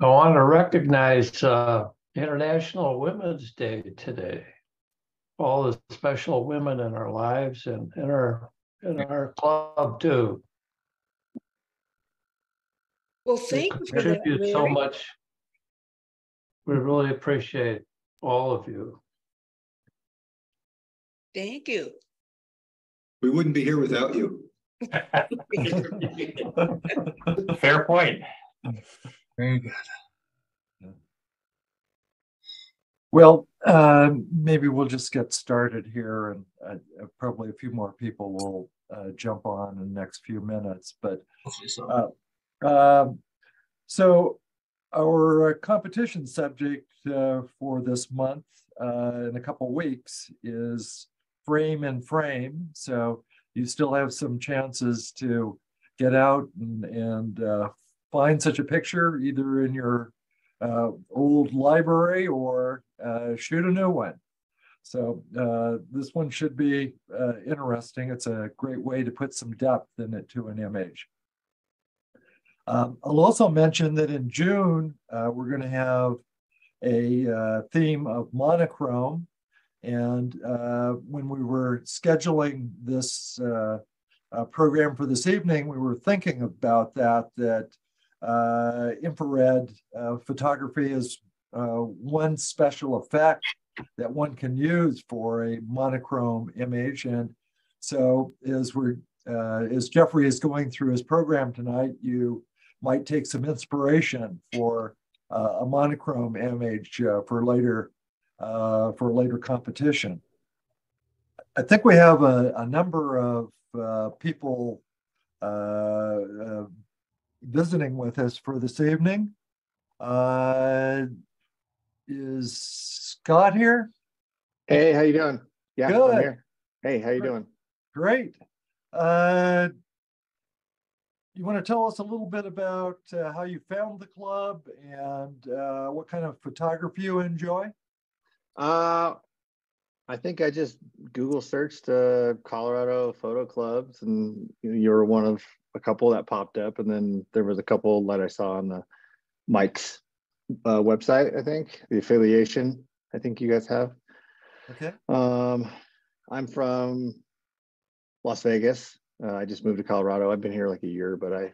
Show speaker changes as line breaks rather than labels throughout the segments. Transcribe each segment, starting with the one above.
I want to recognize International Women's Day today. All the special women in our lives and in our club too.
Well,
They
thank you for that,
contribute so
Larry.
much. We really appreciate all of you.
Thank you.
We wouldn't be here without you.
Fair point.
Very good. Well, maybe we'll just get started here, and probably a few more people will jump on in the next few minutes. But so our competition subject for this month in a couple weeks is frame in frame. So you still have some chances to get out and find such a picture either in your old library or shoot a new one. So this one should be interesting. It's a great way to put some depth in it to an image. I'll also mention that in June, we're going to have a theme of monochrome. And when we were scheduling this program for this evening, we were thinking about that infrared photography is one special effect that one can use for a monochrome image. And so as Jeffrey is going through his program tonight, you might take some inspiration for a monochrome image for later competition. I think we have a number of people visiting with us for this evening. Is Scott here?
Hey, how you doing? Yeah,
good.
I'm here. Hey, how you doing?
Great. You want to tell us a little bit about how you found the club and what kind of photography you enjoy?
I think I just Google searched Colorado photo clubs, and you were one of a couple that popped up, and then there was a couple that I saw on the Mike's website. I think the affiliation. I think you guys have.
Okay.
I'm from Las Vegas. I just moved to Colorado. I've been here like a year, but I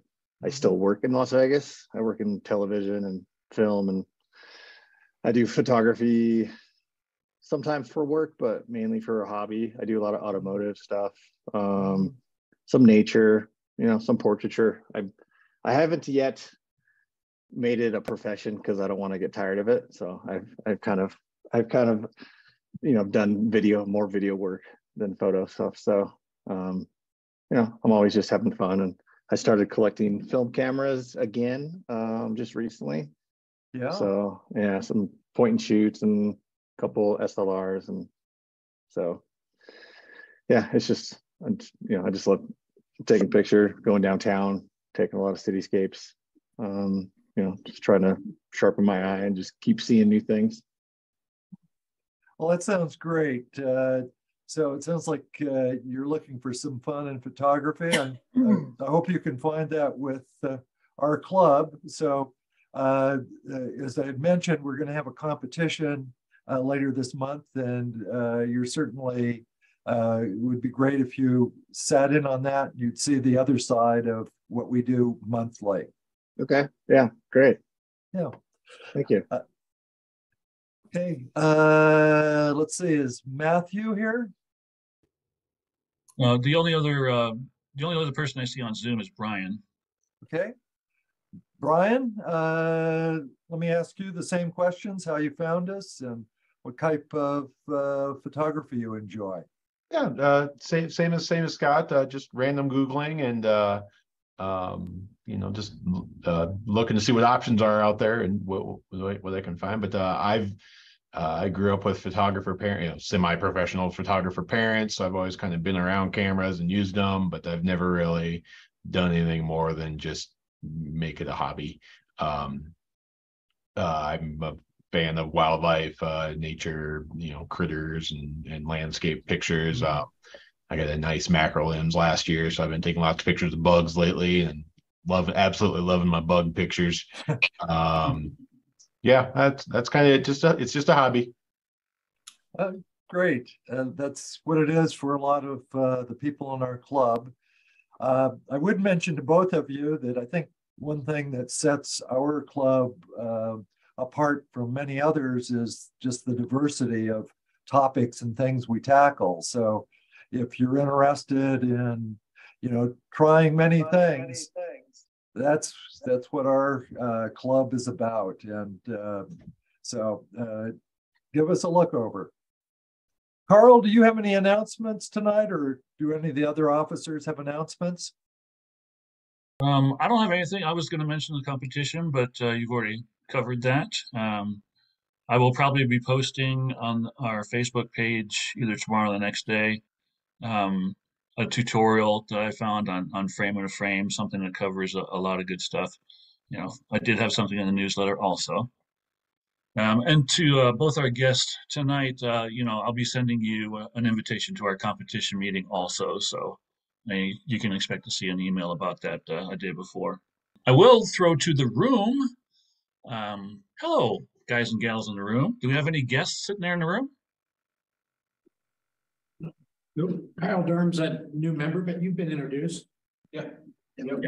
still work in Las Vegas. I work in television and film, and I do photography sometimes for work, but mainly for a hobby. I do a lot of automotive stuff, some nature, some portraiture. I haven't yet made it a profession because I don't want to get tired of it. So I've kind of done more video work than photo stuff. So I'm always just having fun, and I started collecting film cameras again just recently.
Yeah.
So yeah, some point and shoots and a couple SLRs, and so yeah, it's just I just love taking pictures, going downtown, taking a lot of cityscapes. Just trying to sharpen my eye and just keep seeing new things.
Well, that sounds great. So it sounds like you're looking for some fun in photography. I hope you can find that with our club. So as I had mentioned, we're going to have a competition later this month, and you're certainly, it would be great if you sat in on that. You'd see the other side of what we do monthly.
Okay. Yeah. Great.
Yeah.
Thank you.
Okay. Let's see. Is Matthew here?
The only other person I see on Zoom is Brian.
Okay. Brian, let me ask you the same questions, how you found us and what type of photography you enjoy.
Yeah, same as Scott, just random Googling and just looking to see what options are out there and what I can find. But I grew up with photographer parents, semi-professional photographer parents. So I've always kind of been around cameras and used them, but I've never really done anything more than just make it a hobby. I'm a fan of wildlife, nature, critters and landscape pictures. I got a nice mackerel limbs last year, so I've been taking lots of pictures of bugs lately and absolutely loving my bug pictures. Yeah, that's kind of just it's just a hobby.
Great. That's what it is for a lot of the people in our club. I would mention to both of you that I think one thing that sets our club apart from many others is just the diversity of topics and things we tackle. So if you're interested in, trying many things, that's what our club is about. And so give us a look over. Carl, do you have any announcements tonight, or do any of the other officers have announcements?
I don't have anything. I was going to mention the competition, but you've already covered that. I will probably be posting on our Facebook page either tomorrow or the next day a tutorial that I found on frame and a frame, something that covers a lot of good stuff. I did have something in the newsletter also. And to both our guests tonight, I'll be sending you an invitation to our competition meeting also. So you can expect to see an email about that a day before. I will throw to the room. Hello, guys and gals in the room. Do we have any guests sitting there in the room?
Nope. Kyle Durham's a new member, but you've been introduced. Yeah. Yep.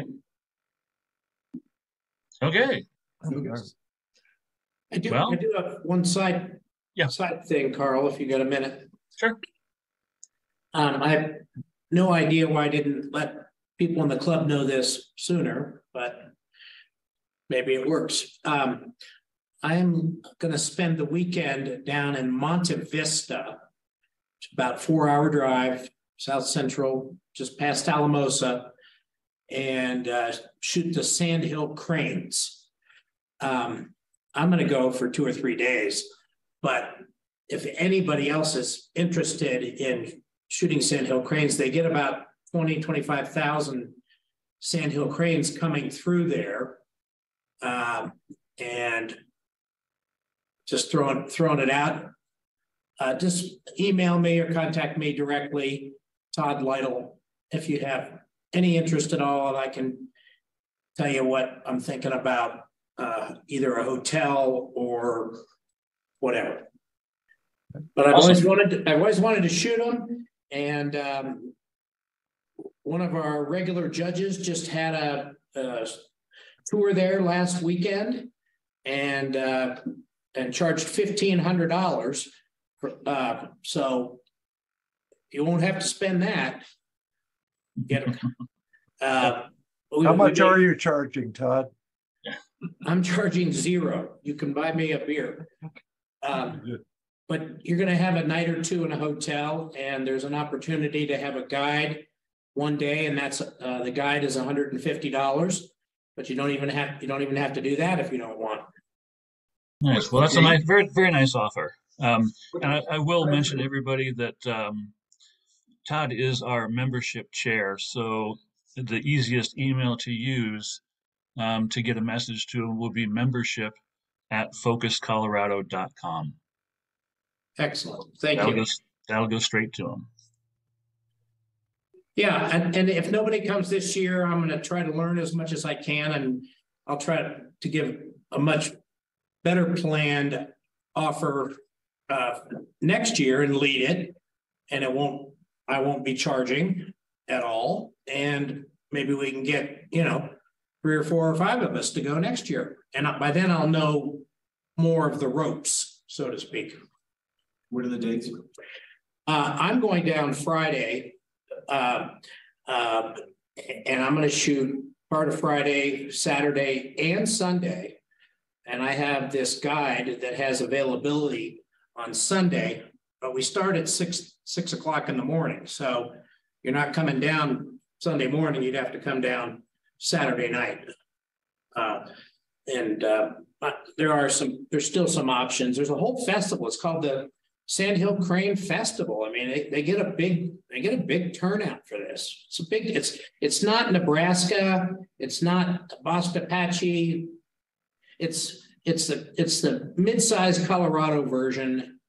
Okay.
I do have one side thing, Carl, if you got a minute.
Sure.
I have no idea why I didn't let people in the club know this sooner, but maybe it works. I'm going to spend the weekend down in Monte Vista. It's about a 4-hour drive, South Central, just past Alamosa, and shoot the Sandhill Cranes. I'm going to go for 2 or 3 days, but if anybody else is interested in shooting Sandhill Cranes, they get about 25,000 Sandhill Cranes coming through there, and just throwing it out. Just email me or contact me directly, Todd Lytle, if you have any interest at all, and I can tell you what I'm thinking about, either a hotel or whatever. But I've always wanted to shoot them, and one of our regular judges just had a tour there last weekend, and charged $1,500. So you won't have to spend that.
How much are you charging, Todd?
I'm charging $0. You can buy me a beer. But you're going to have a night or two in a hotel, and there's an opportunity to have a guide one day, and that's the guide is $150. But you don't even have to do that if you don't want.
Nice. Well, that's a nice, very, very nice offer. And I will mention to everybody that Todd is our membership chair, so the easiest email to use to get a message to him will be membership@focuscolorado.com.
Excellent. Thank you.
That'll go straight to him.
Yeah, and if nobody comes this year, I'm going to try to learn as much as I can, and I'll try to give a much better planned offer next year and lead it, and I won't be charging at all, and maybe we can get 3 or 4 or 5 of us to go next year, and by then I'll know more of the ropes, so to speak.
What are the dates?
I'm going down Friday, and I'm going to shoot part of Friday, Saturday, and Sunday, and I have this guide that has availability on Sunday, but we start at 6 o'clock in the morning. So you're not coming down Sunday morning, you'd have to come down Saturday night. There's still some options. There's a whole festival. It's called the Sandhill Crane Festival. I mean, they get a big turnout for this. It's not Nebraska. It's not Boston Apache. It's the mid-sized Colorado version,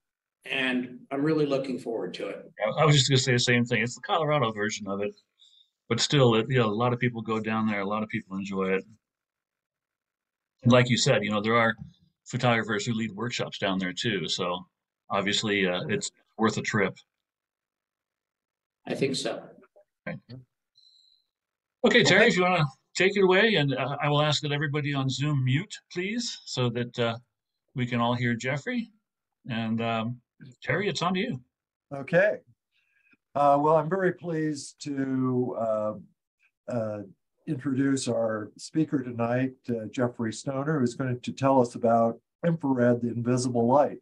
and I'm really looking forward to it.
I was just going to say the same thing. It's the Colorado version of it. but still, a lot of people go down there. A lot of people enjoy it. And like you said, there are photographers who lead workshops down there too. So obviously, it's worth a trip.
I think so.
Right. Okay, Terry,
Okay.
if you want to take it away, and I will ask that everybody on Zoom mute, please, so that we can all hear Jeffrey. And Terry, it's on to you.
Okay. Well, I'm very pleased to introduce our speaker tonight, Jeffrey Stoner, who's going to tell us about infrared, the invisible light.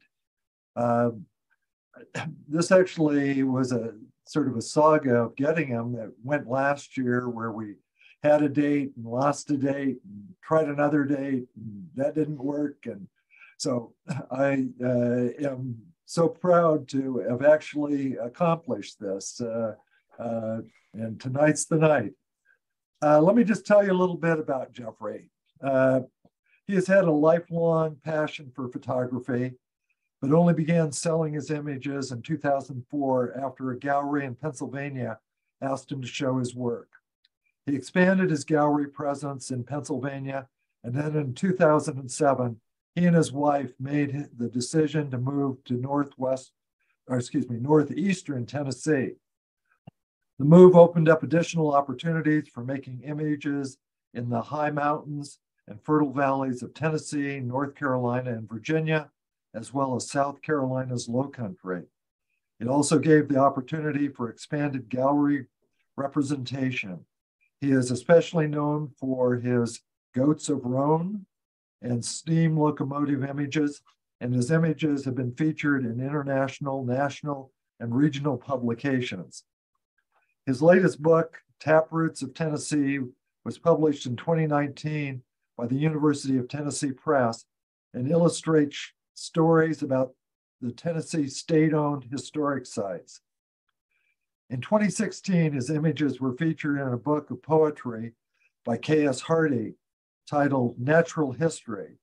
This actually was a sort of a saga of getting him that went last year, where we had a date and lost a date and tried another date and that didn't work. And so I am so proud to have actually accomplished this. And tonight's the night. Let me just tell you a little bit about Jeffrey. He has had a lifelong passion for photography, but only began selling his images in 2004 after a gallery in Pennsylvania asked him to show his work. He expanded his gallery presence in Pennsylvania, and then in 2007, he and his wife made the decision to move to northeastern Tennessee. The move opened up additional opportunities for making images in the high mountains and fertile valleys of Tennessee, North Carolina, and Virginia, as well as South Carolina's lowcountry. It also gave the opportunity for expanded gallery representation. He is especially known for his Goats of Roan and Steam Locomotive images, and his images have been featured in international, national, and regional publications. His latest book, Taproots of Tennessee, was published in 2019 by the University of Tennessee Press and illustrates stories about the Tennessee state-owned historic sites. In 2016, his images were featured in a book of poetry by K.S. Hardy titled Natural History.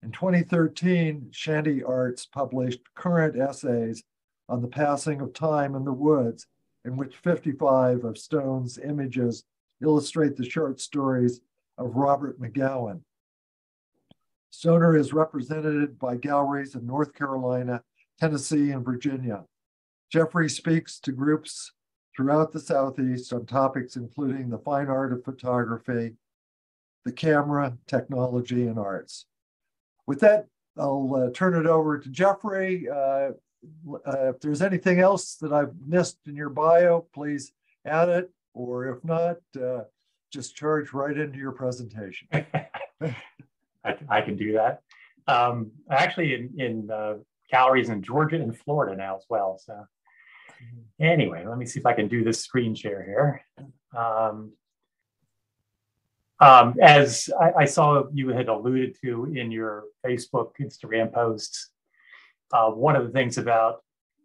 In 2013, Shanty Arts published current essays on the passing of time in the woods, in which 55 of Stone's images illustrate the short stories of Robert McGowan. Stoner is represented by galleries in North Carolina, Tennessee, and Virginia. Jeffrey speaks to groups throughout the Southeast on topics including the fine art of photography, the camera, technology, and arts. With that, I'll turn it over to Jeffrey. If there's anything else that I've missed in your bio, please add it, or if not, just charge right into your presentation.
I can do that. Actually, in galleries in Georgia and Florida now as well. So anyway, let me see if I can do this screen share here. As I saw you had alluded to in your Facebook, Instagram posts, one of the things about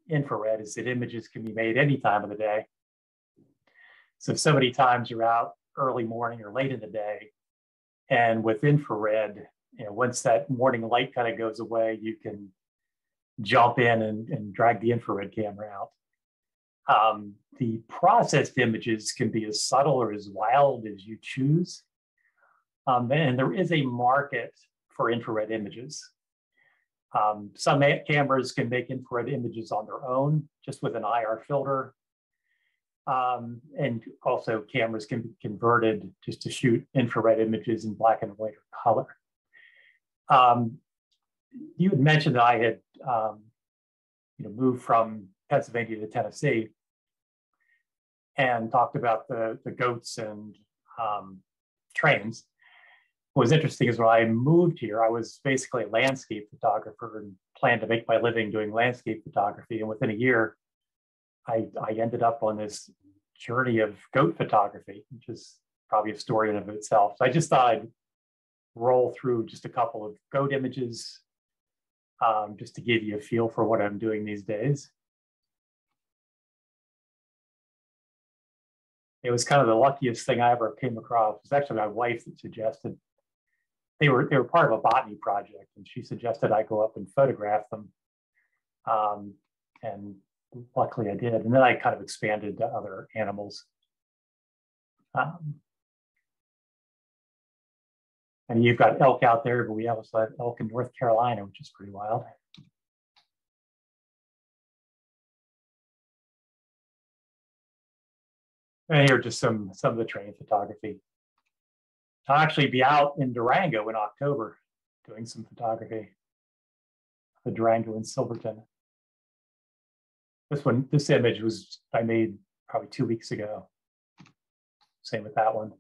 infrared is that images can be made any time of the day. So many times you're out early morning or late in the day, and with infrared, once that morning light kind of goes away, you can jump in and drag the infrared camera out. The processed images can be as subtle or as wild as you choose. And there is a market for infrared images. Some cameras can make infrared images on their own, just with an IR filter. And also cameras can be converted just to shoot infrared images in black and white or color. You had mentioned that I had moved from Pennsylvania to Tennessee and talked about the goats and trains. What was interesting is when I moved here, I was basically a landscape photographer and planned to make my living doing landscape photography. And within a year, I ended up on this journey of goat photography, which is probably a story in and of itself. So I just thought I'd roll through just a couple of goat images just to give you a feel for what I'm doing these days. It was kind of the luckiest thing I ever came across. It was actually my wife that suggested. They were part of a botany project, and she suggested I go up and photograph them. And luckily I did. And then I kind of expanded to other animals. And you've got elk out there, but we also have elk in North Carolina, which is pretty wild. And here are just some of the terrain photography. I'll actually be out in Durango in October doing some photography. The Durango in Silverton. This image I made probably 2 weeks ago. Same with that one.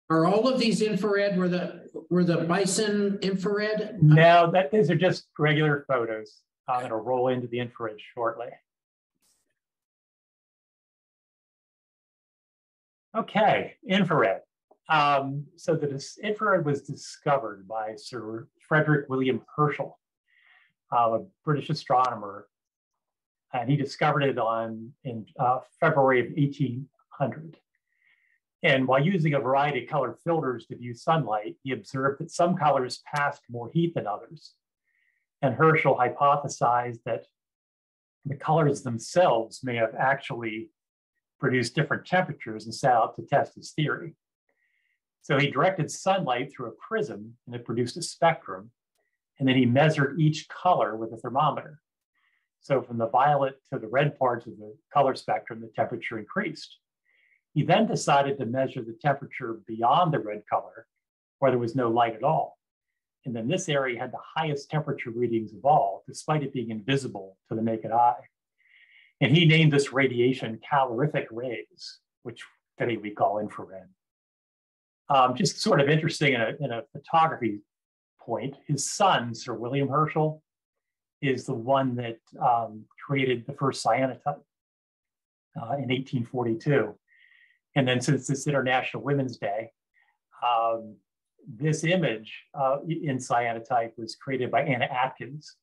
Are all of these infrared? Were the bison infrared?
No, these are just regular photos. I'm going to roll into the infrared shortly. Okay, infrared. So this infrared was discovered by Sir Frederick William Herschel, a British astronomer, and he discovered it in February of 1800. And while using a variety of colored filters to view sunlight, he observed that some colors passed more heat than others. And Herschel hypothesized that the colors themselves may have actually produced different temperatures and set out to test his theory. So he directed sunlight through a prism and it produced a spectrum. And then he measured each color with a thermometer. So from the violet to the red parts of the color spectrum, the temperature increased. He then decided to measure the temperature beyond the red color, where there was no light at all. And then this area had the highest temperature readings of all, despite it being invisible to the naked eye. And he named this radiation calorific rays, which today we call infrared. Just sort of interesting in a photography point, his son, Sir William Herschel, is the one that created the first cyanotype in 1842. And then since it's International Women's Day, this image in cyanotype was created by Anna Atkins.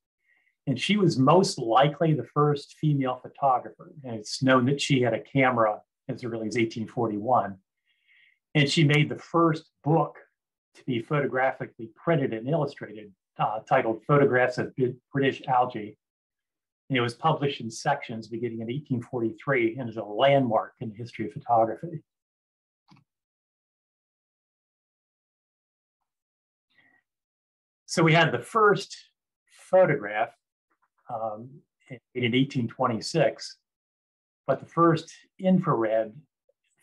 And she was most likely the first female photographer. And it's known that she had a camera as early as 1841. And she made the first book to be photographically printed and illustrated, titled Photographs of British Algae. And it was published in sections beginning in 1843 and is a landmark in the history of photography. So we had the first photograph in 1826, but the first infrared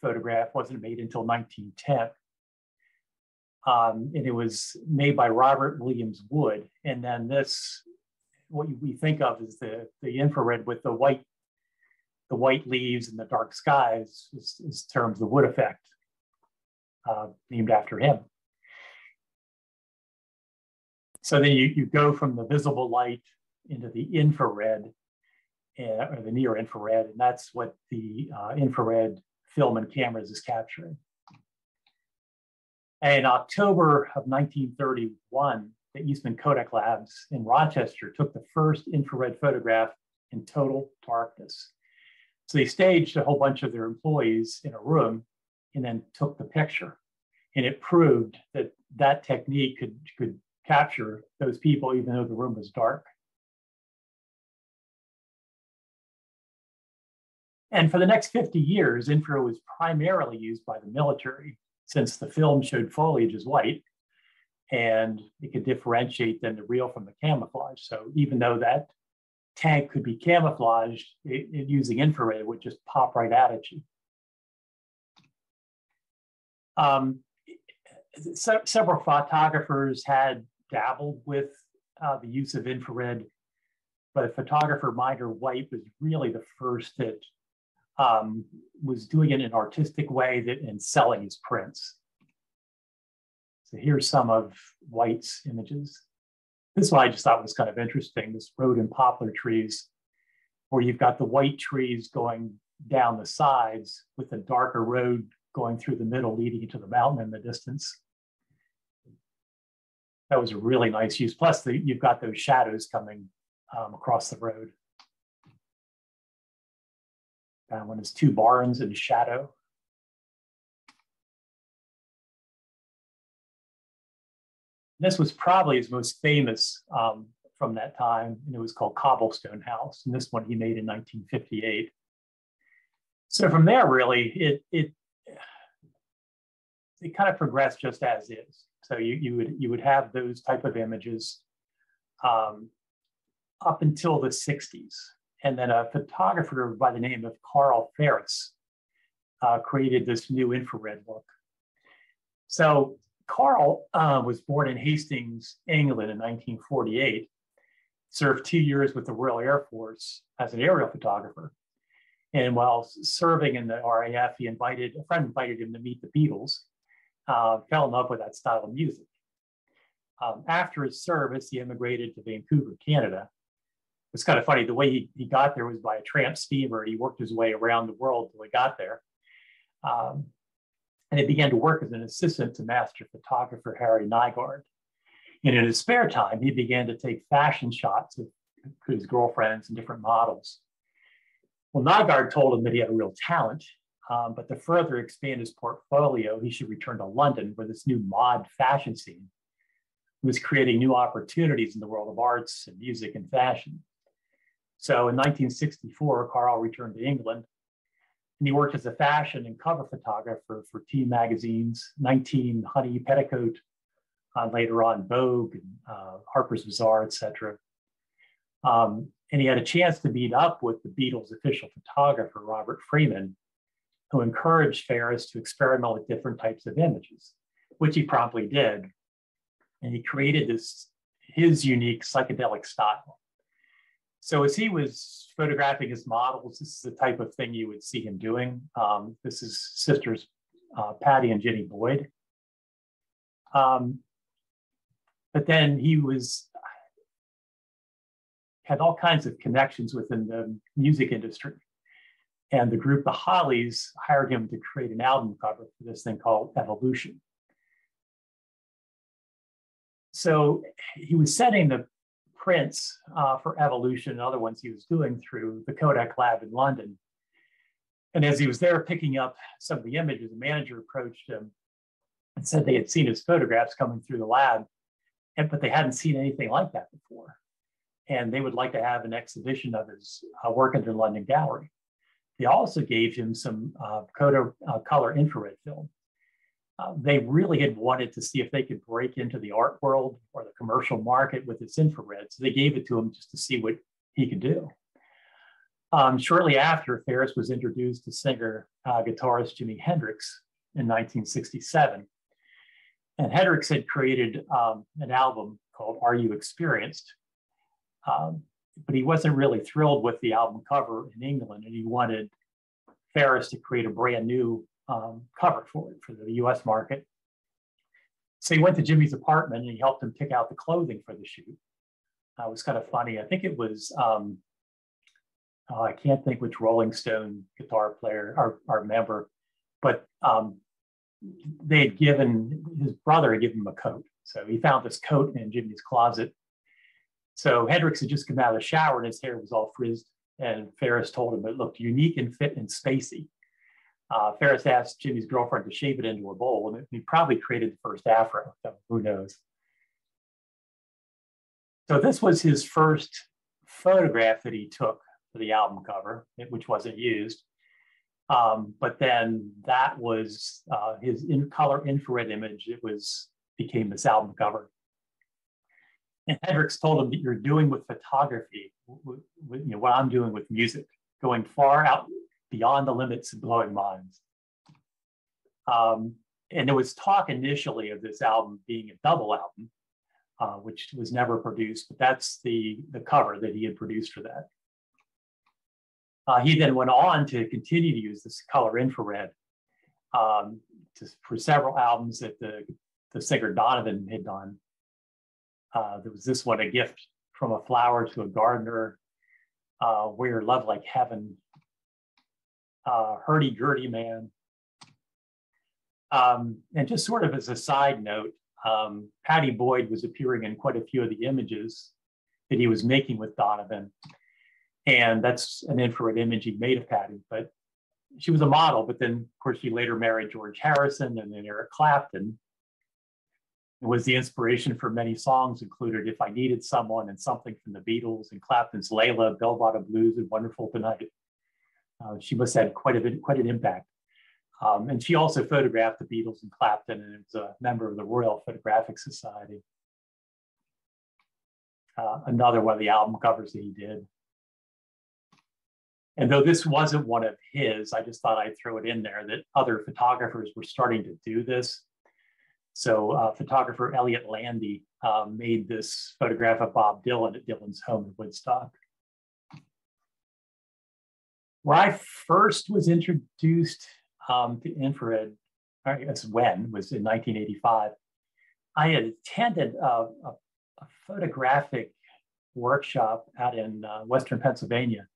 photograph wasn't made until 1910. And it was made by Robert Williams Wood. And then this, what we think of as the infrared with the white leaves and the dark skies is termed the Wood effect, named after him. So then you go from the visible light into the infrared, or the near infrared, and that's what the infrared film and cameras is capturing. And in October of 1931, the Eastman Kodak Labs in Rochester took the first infrared photograph in total darkness. So they staged a whole bunch of their employees in a room and then took the picture. And it proved that that technique could capture those people even though the room was dark. And for the next 50 years, infrared was primarily used by the military, since the film showed foliage as white and it could differentiate then the real from the camouflage. So even though that tank could be camouflaged, using infrared, it would just pop right out at you. Several photographers had dabbled with the use of infrared, but photographer Minor White was really the first that was doing it in an artistic way and selling his prints. So here's some of White's images. This one I just thought was kind of interesting, this road and poplar trees, where you've got the white trees going down the sides with a darker road going through the middle, leading into the mountain in the distance. That was a really nice use. Plus, you've got those shadows coming across the road. That one is two barns in shadow. This was probably his most famous from that time, and it was called Cobblestone House. And this one he made in 1958. So from there, really, it kind of progressed just as is. So you would have those type of images up until the 60s. And then a photographer by the name of Carl Ferris created this new infrared look. So Carl was born in Hastings, England in 1948, served 2 years with the Royal Air Force as an aerial photographer. And while serving in the RAF, a friend invited him to meet the Beatles, fell in love with that style of music. After his service, he immigrated to Vancouver, Canada. It's kind of funny, the way he got there was by a tramp steamer. He worked his way around the world till he got there. And he began to work as an assistant to master photographer Harry Nygaard. And in his spare time, he began to take fashion shots of his girlfriends and different models. Well, Nygaard told him that he had a real talent, but to further expand his portfolio, he should return to London, where this new mod fashion scene was creating new opportunities in the world of arts and music and fashion. So in 1964, Carl returned to England, and he worked as a fashion and cover photographer for teen magazines, 19, Honey, Petticoat, later on Vogue, and, Harper's Bazaar, etc. And he had a chance to meet up with the Beatles' official photographer, Robert Freeman, who encouraged Ferris to experiment with different types of images, which he promptly did. And he created his unique psychedelic style. So as he was photographing his models, this is the type of thing you would see him doing. This is sisters Patty and Jenny Boyd. But then he had all kinds of connections within the music industry. And the group, the Hollies, hired him to create an album cover for this thing called Evolution. So he was setting the prints for Evolution and other ones he was doing through the Kodak lab in London. And as he was there picking up some of the images, the manager approached him and said they had seen his photographs coming through the lab, but they hadn't seen anything like that before. And they would like to have an exhibition of his work in their London gallery. They also gave him some color infrared film. They really had wanted to see if they could break into the art world or the commercial market with this infrared. So they gave it to him just to see what he could do. Shortly after, Ferris was introduced to singer guitarist Jimi Hendrix in 1967. And Hendrix had created an album called Are You Experienced? But he wasn't really thrilled with the album cover in England, and he wanted Ferris to create a brand new cover for it for the US market. So he went to Jimmy's apartment and he helped him pick out the clothing for the shoot. It was kind of funny. I think it was, I can't think which Rolling Stone guitar player or member, but they had given, his brother had given him a coat. So he found this coat in Jimmy's closet. So Hendrix had just come out of the shower and his hair was all frizzed. And Ferris told him it looked unique and fit and spacey. Ferris asked Jimmy's girlfriend to shave it into a bowl, and he probably created the first afro, so who knows. So this was his first photograph that he took for the album cover, which wasn't used. But then that was his color infrared image. It became this album cover. And Hendrix told him that you're doing with photography, what I'm doing with music, going far out beyond the limits of blowing minds. And there was talk initially of this album being a double album, which was never produced, but that's the cover that he had produced for that. He then went on to continue to use this color infrared for several albums that the singer Donovan had done. There was this one, A Gift from a Flower to a Gardener, We're Love Like Heaven, Hurdy-Gurdy Man. And just sort of as a side note, Patty Boyd was appearing in quite a few of the images that he was making with Donovan. And that's an infrared image he made of Patty, but she was a model, but then of course she later married George Harrison and then Eric Clapton. It was the inspiration for many songs, included If I Needed Someone and Something from the Beatles and Clapton's Layla, Bell Bottom Blues, and Wonderful Tonight. She must have had quite an impact. And she also photographed the Beatles and Clapton, and was a member of the Royal Photographic Society. Another one of the album covers that he did. And though this wasn't one of his, I just thought I'd throw it in there that other photographers were starting to do this. So photographer Elliot Landy made this photograph of Bob Dylan at Dylan's home in Woodstock. Where I first was introduced to infrared, I guess when, was in 1985. I had attended a photographic workshop out in Western Pennsylvania.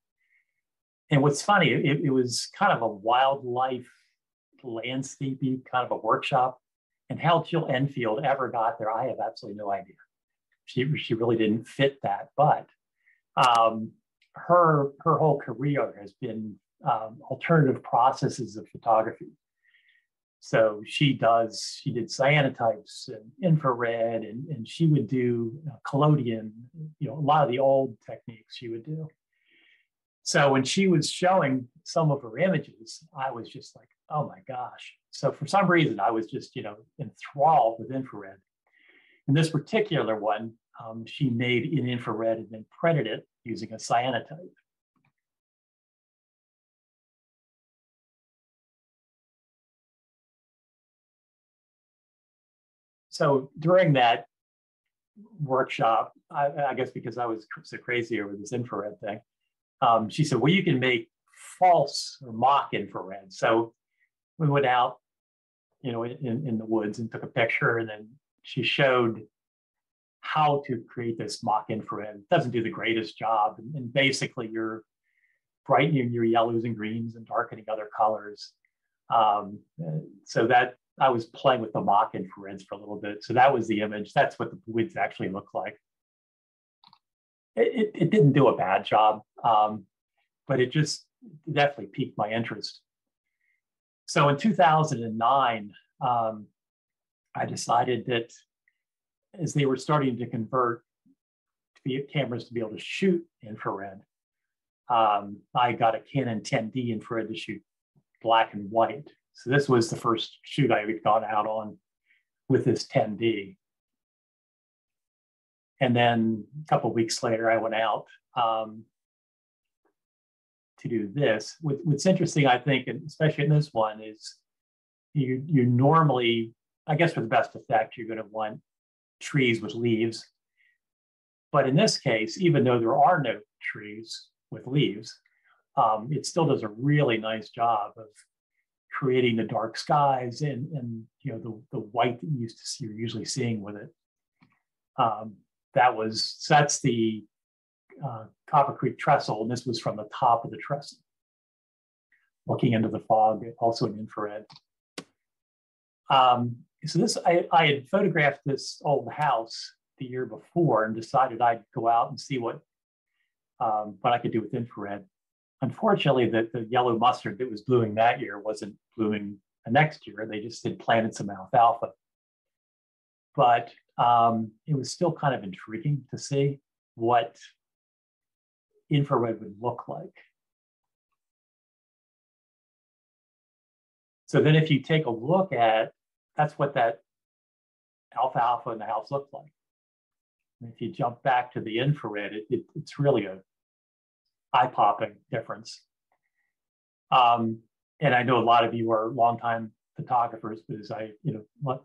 And what's funny, it was kind of a wildlife landscapey kind of a workshop. And how Jill Enfield ever got there, I have absolutely no idea. She really didn't fit that. But her whole career has been alternative processes of photography. So she did cyanotypes and infrared, and she would do collodion, a lot of the old techniques she would do. So when she was showing some of her images, I was just like, oh my gosh. So for some reason, I was just, enthralled with infrared. In this particular one, she made in infrared and then printed it using a cyanotype. So during that workshop, I guess because I was so crazy over this infrared thing, she said, well, you can make false or mock infrared. So we went out, in the woods and took a picture, and then she showed how to create this mock infrared. It doesn't do the greatest job. And basically you're brightening your yellows and greens and darkening other colors. So that I was playing with the mock infrareds for a little bit. So that was the image. That's what the woods actually look like. It didn't do a bad job, but it just definitely piqued my interest. So in 2009, I decided that as they were starting to convert cameras to be able to shoot infrared, I got a Canon 10D infrared to shoot black and white. So this was the first shoot I had gone out on with this 10D. And then a couple of weeks later, I went out to do this. What's interesting, I think, and especially in this one, is you normally, I guess for the best effect, you're going to want trees with leaves. But in this case, even though there are no trees with leaves, it still does a really nice job of creating the dark skies and the white that you're usually seeing with it. That's the Copper Creek trestle, and this was from the top of the trestle, looking into the fog, also in infrared. So this, I had photographed this old house the year before and decided I'd go out and see what I could do with infrared. Unfortunately, the yellow mustard that was blooming that year wasn't blooming the next year. They just had planted some alfalfa. But it was still kind of intriguing to see what infrared would look like. So then if you take a look at, that's what that alfalfa in the house looked like. And if you jump back to the infrared, it's really a eye-popping difference. And I know a lot of you are longtime photographers, because I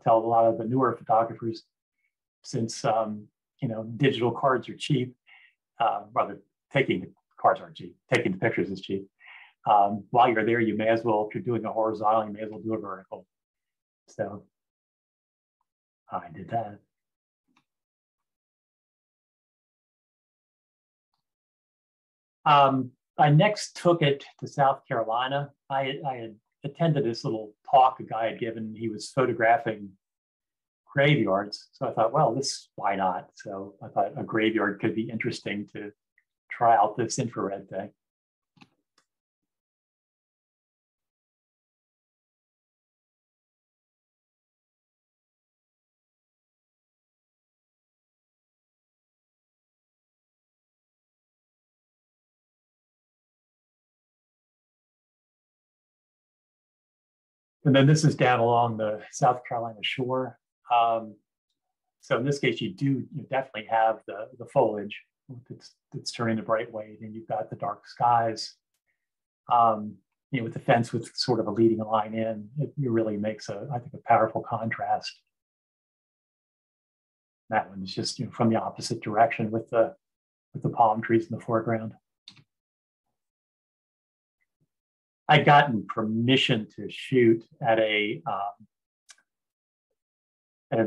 tell a lot of the newer photographers, since digital cards are cheap, rather taking the cards aren't cheap, taking the pictures is cheap. While you're there, you may as well, if you're doing a horizontal, you may as well do a vertical. So I did that. I next took it to South Carolina. I had attended this little talk a guy had given. He was photographing graveyards. So I thought, well, why not? So I thought a graveyard could be interesting to try out this infrared thing. And then this is down along the South Carolina shore. So in this case, you definitely have the foliage that's turning the bright white, and you've got the dark skies. With the fence with sort of a leading line in, it really makes I think, a powerful contrast. That one's just from the opposite direction with the palm trees in the foreground. I'd gotten permission to shoot at an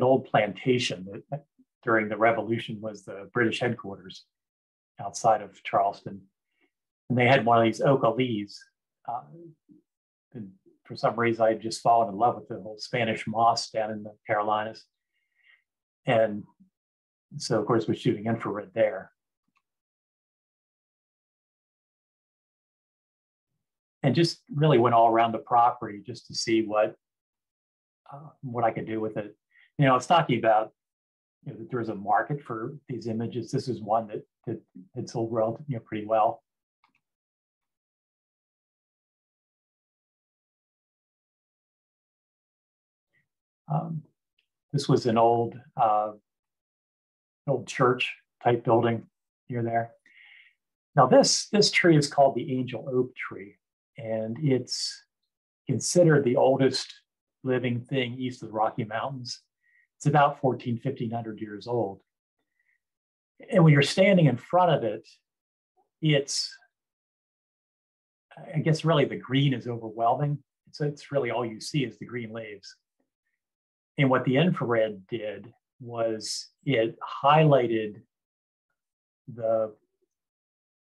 old plantation that during the Revolution was the British headquarters outside of Charleston. And they had one of these oak-a-lees. And for some reason, I had just fallen in love with the whole Spanish moss down in the Carolinas. And so, of course, we're shooting infrared there. And just really went all around the property just to see what I could do with it. It's talking about that there's a market for these images. This is one that had sold pretty well. This was an old church type building near there. Now this tree is called the angel oak tree, and it's considered the oldest living thing east of the Rocky Mountains. It's about 1,500 years old. And when you're standing in front of it, I guess really the green is overwhelming. So it's really all you see is the green leaves. And what the infrared did was it highlighted the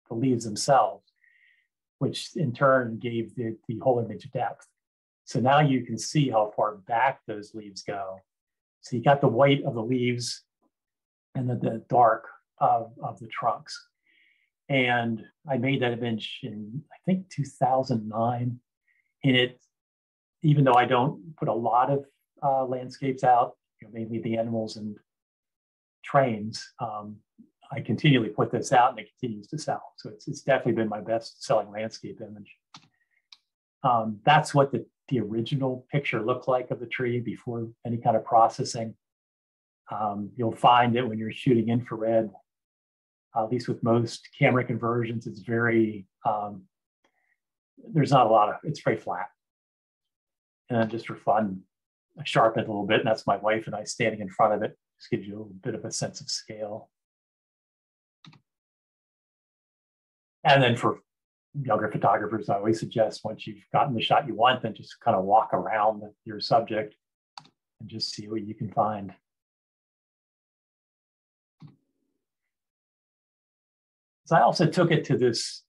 leaves themselves, which in turn gave the whole image depth. So now you can see how far back those leaves go. So you got the white of the leaves and the dark of the trunks. And I made that image in, I think, 2009. And even though I don't put a lot of landscapes out, mainly the animals and trains, I continually put this out and it continues to sell. So it's definitely been my best selling landscape image. That's what the original picture looked like of the tree before any kind of processing. You'll find that when you're shooting infrared, at least with most camera conversions, it's very, there's not a lot of, it's very flat. And then just for fun, I sharpen it a little bit, and that's my wife and I standing in front of it. Just gives you a little bit of a sense of scale. And then for younger photographers, I always suggest once you've gotten the shot you want, then just kind of walk around your subject and just see what you can find. So I also took it to this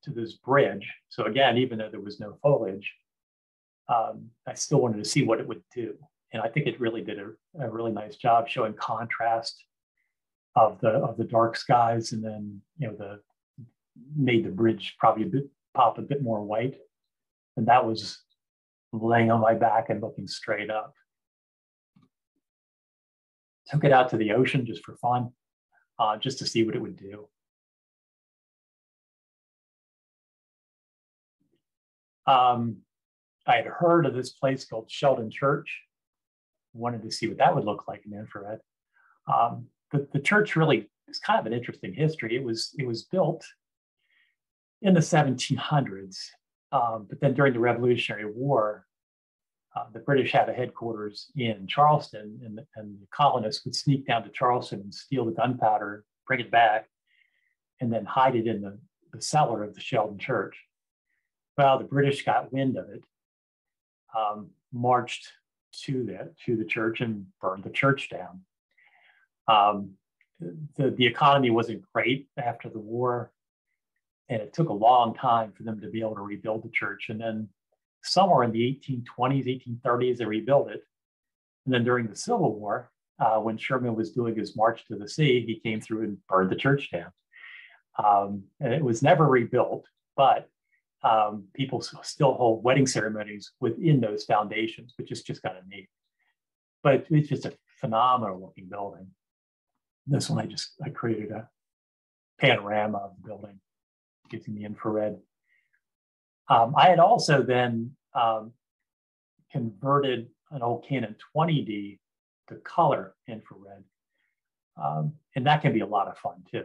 bridge. So again, even though there was no foliage, I still wanted to see what it would do. And I think it really did a really nice job showing contrast of the dark skies, and then made the bridge probably pop a bit more white. And that was laying on my back and looking straight up. Took it out to the ocean just for fun, just to see what it would do. I had heard of this place called Sheldon Church. Wanted to see what that would look like in infrared. The church really is kind of an interesting history. It was built in the 1700s, but then during the Revolutionary War, the British had a headquarters in Charleston, and the colonists would sneak down to Charleston and steal the gunpowder, bring it back, and then hide it in the cellar of the Sheldon Church. Well, the British got wind of it, marched to the church and burned the church down. The economy wasn't great after the war, and it took a long time for them to be able to rebuild the church. And then somewhere in the 1820s, 1830s, they rebuilt it. And then during the Civil War, when Sherman was doing his march to the sea, he came through and burned the church down. And it was never rebuilt, but people still hold wedding ceremonies within those foundations, which is just kind of neat. But it's just a phenomenal looking building. This one, I created a panorama of the building using the infrared. I had also then converted an old Canon 20D to color infrared. And that can be a lot of fun too.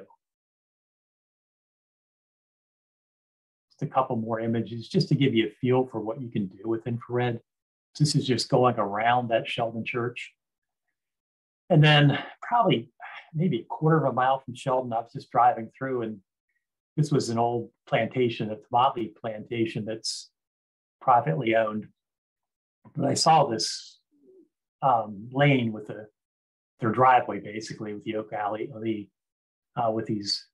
Just a couple more images just to give you a feel for what you can do with infrared. This is just going around that Sheldon church. And then probably maybe a quarter of a mile from Sheldon, I was just driving through, and this was an old plantation, a subtly plantation that's privately owned. But I saw this lane with their driveway, basically, with the oak alley, with these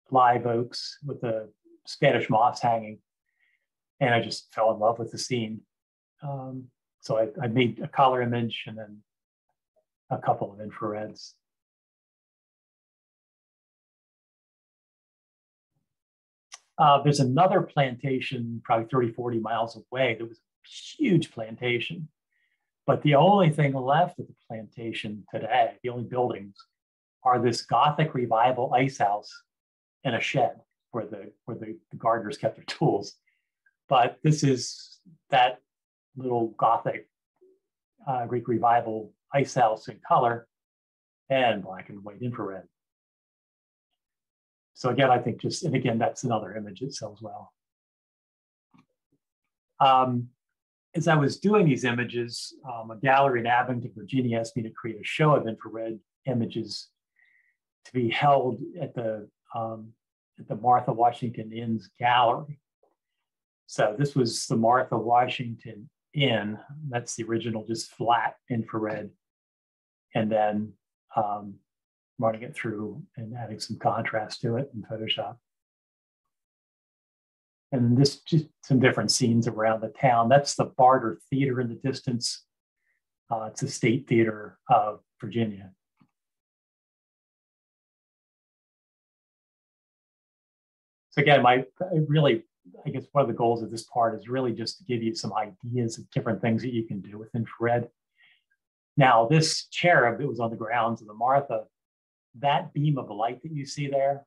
live oaks, with the Spanish moss hanging. And I just fell in love with the scene. So I made a color image and then a couple of infrareds. There's another plantation probably 30, 40 miles away that was a huge plantation. But the only thing left of the plantation today, the only buildings, are this Gothic Revival ice house and a shed where the gardeners kept their tools. But this is that little Gothic Greek Revival ice house in color and black and white infrared. So again, I think and again, that's another image that sells well. As I was doing these images, a gallery in Abington, Virginia asked me to create a show of infrared images to be held at the Martha Washington Inn's gallery. So this was the Martha Washington Inn. That's the original, just flat infrared. And then running it through and adding some contrast to it in Photoshop. And this just some different scenes around the town. That's the Barter Theater in the distance. It's a state theater of Virginia. So again, I guess one of the goals of this part is really just to give you some ideas of different things that you can do with infrared. Now, this cherub that was on the grounds of the Martha, that beam of light that you see there,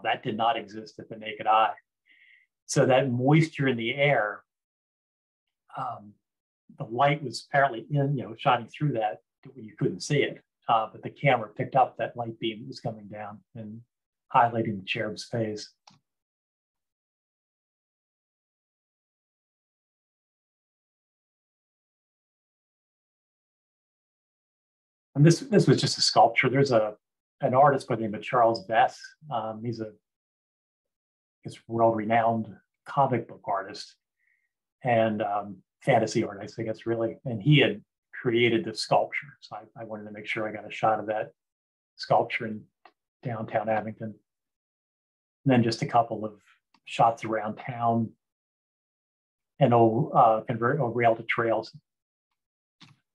that did not exist at the naked eye. So that moisture in the air, the light was apparently shining through that, you couldn't see it, but the camera picked up that light beam that was coming down and highlighting the cherub's face. And this was just a sculpture. There's an artist by the name of Charles Bess. He's a world-renowned comic book artist and fantasy artist, I guess, really. And he had created the sculpture. So I wanted to make sure I got a shot of that sculpture in downtown Abington. And then just a couple of shots around town and old rail to trails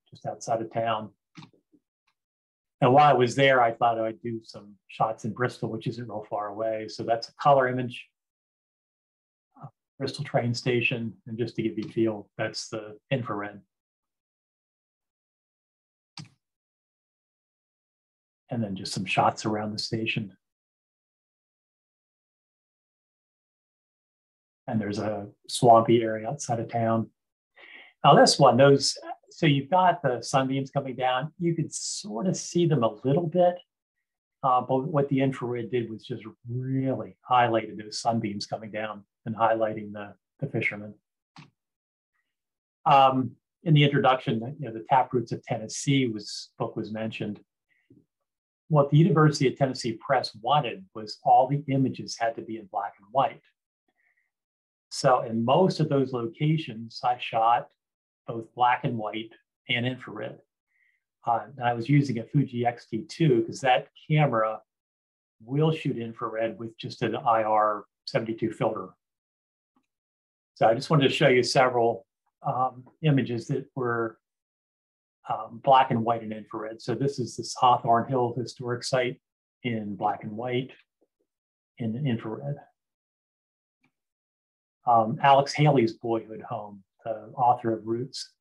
just outside of town. And while I was there, I thought I'd do some shots in Bristol, which isn't real far away. So that's a color image, Bristol train station. And just to give you a feel, that's the infrared. And then just some shots around the station. And there's a swampy area outside of town. Now this one, so you've got the sunbeams coming down. You could sort of see them a little bit, but what the infrared did was just really highlighted those sunbeams coming down and highlighting the fishermen. In the introduction, the Taproots of Tennessee book was mentioned. What the University of Tennessee Press wanted was all the images had to be in black and white. So in most of those locations, I shot both black and white and infrared. And I was using a Fuji X-T2 because that camera will shoot infrared with just an IR 72 filter. So I just wanted to show you several images that were black and white and infrared. So this is this Hawthorne Hill historic site in black and white in infrared. Alex Haley's boyhood home, the author of Roots,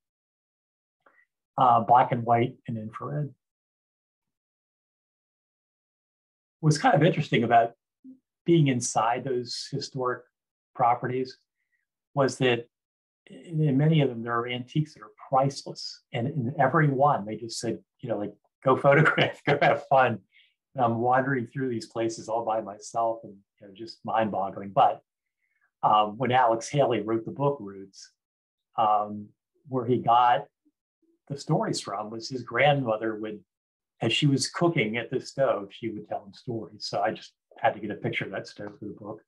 black and white and infrared. What's kind of interesting about being inside those historic properties was that in many of them, there are antiques that are priceless. And in every one, they just said, like, go photograph, go have fun. And I'm wandering through these places all by myself, and just mind-boggling. But when Alex Haley wrote the book Roots, where he got the stories from was his grandmother would, as she was cooking at the stove, she would tell him stories. So I just had to get a picture of that stove for the book.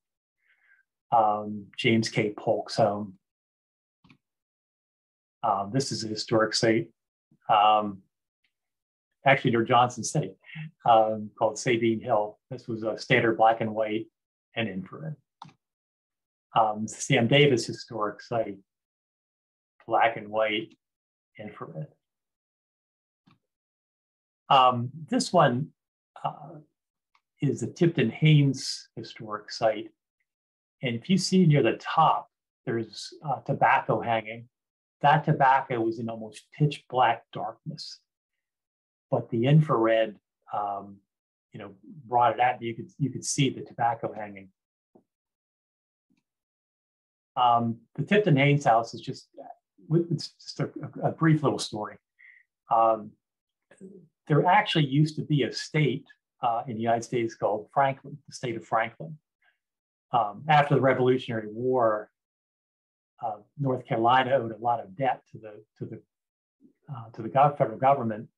James K. Polk's home. This is a historic site, actually near Johnson City, called Sabine Hill. This was a standard black and white and infrared. Sam Davis historic site, black and white, infrared. This one is the Tipton Haynes historic site. And if you see near the top, there's tobacco hanging. That tobacco was in almost pitch black darkness. But the infrared, brought it out. You could see the tobacco hanging. The Tipton Haynes house is it's just a brief little story. There actually used to be a state in the United States called Franklin, the state of Franklin. After the Revolutionary War, North Carolina owed a lot of debt to the federal government.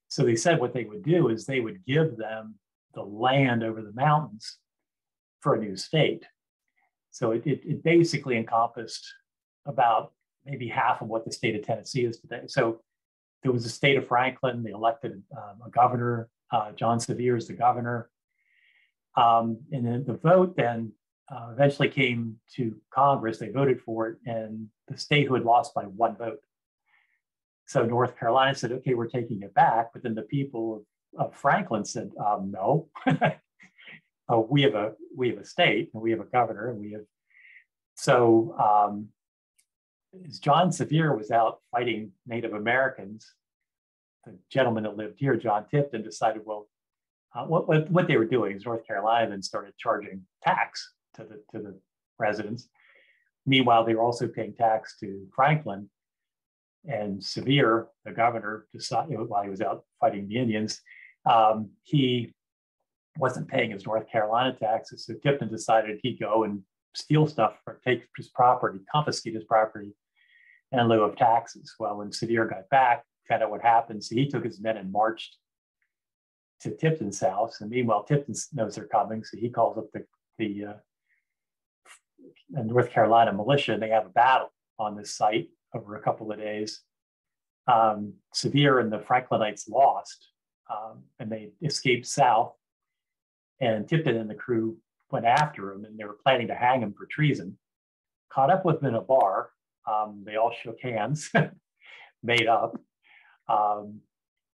So they said what they would do is they would give them the land over the mountains for a new state. So it basically encompassed about maybe half of what the state of Tennessee is today. So there was the state of Franklin. They elected a governor. John Sevier is the governor. And then the vote then eventually came to Congress. They voted for it, and the state who had lost by one vote. So North Carolina said, okay, we're taking it back. But then the people of Franklin said, no. We have a state, and we have a governor, and we have. So as John Sevier was out fighting Native Americans, the gentleman that lived here, John Tipton, decided, well, what they were doing is North Carolina then started charging tax to the residents. Meanwhile, they were also paying tax to Franklin. And Sevier, the governor, decided while he was out fighting the Indians, he wasn't paying his North Carolina taxes. So Tipton decided he'd go and steal stuff or take his property, confiscate his property in lieu of taxes. Well, when Sevier got back, found out what happened. So he took his men and marched to Tipton's house. And meanwhile, Tipton knows they're coming. So he calls up the North Carolina militia, and they have a battle on this site over a couple of days. Sevier and the Franklinites lost, and they escaped south. And Tipton and the crew went after him, and they were planning to hang him for treason. Caught up with him in a bar. They all shook hands, made up.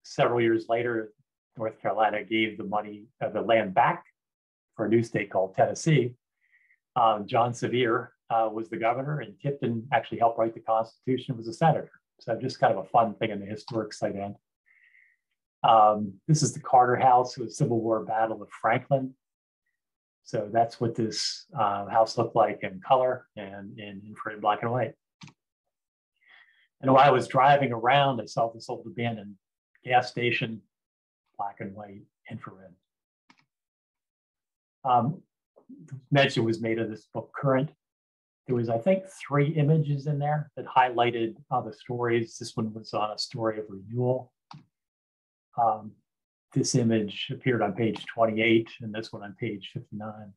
Several years later, North Carolina gave the land back for a new state called Tennessee. John Sevier was the governor, and Tipton actually helped write the Constitution, was a senator. So just kind of a fun thing in the historic site end. This is the Carter House, with Civil War Battle of Franklin. So that's what this house looked like in color and in infrared black and white. And while I was driving around, I saw this old abandoned gas station, black and white, infrared. Mention was made of this book, Current. There was, I think, 3 images in there that highlighted the stories. This one was on a story of renewal. This image appeared on page 28, and this one on page 59.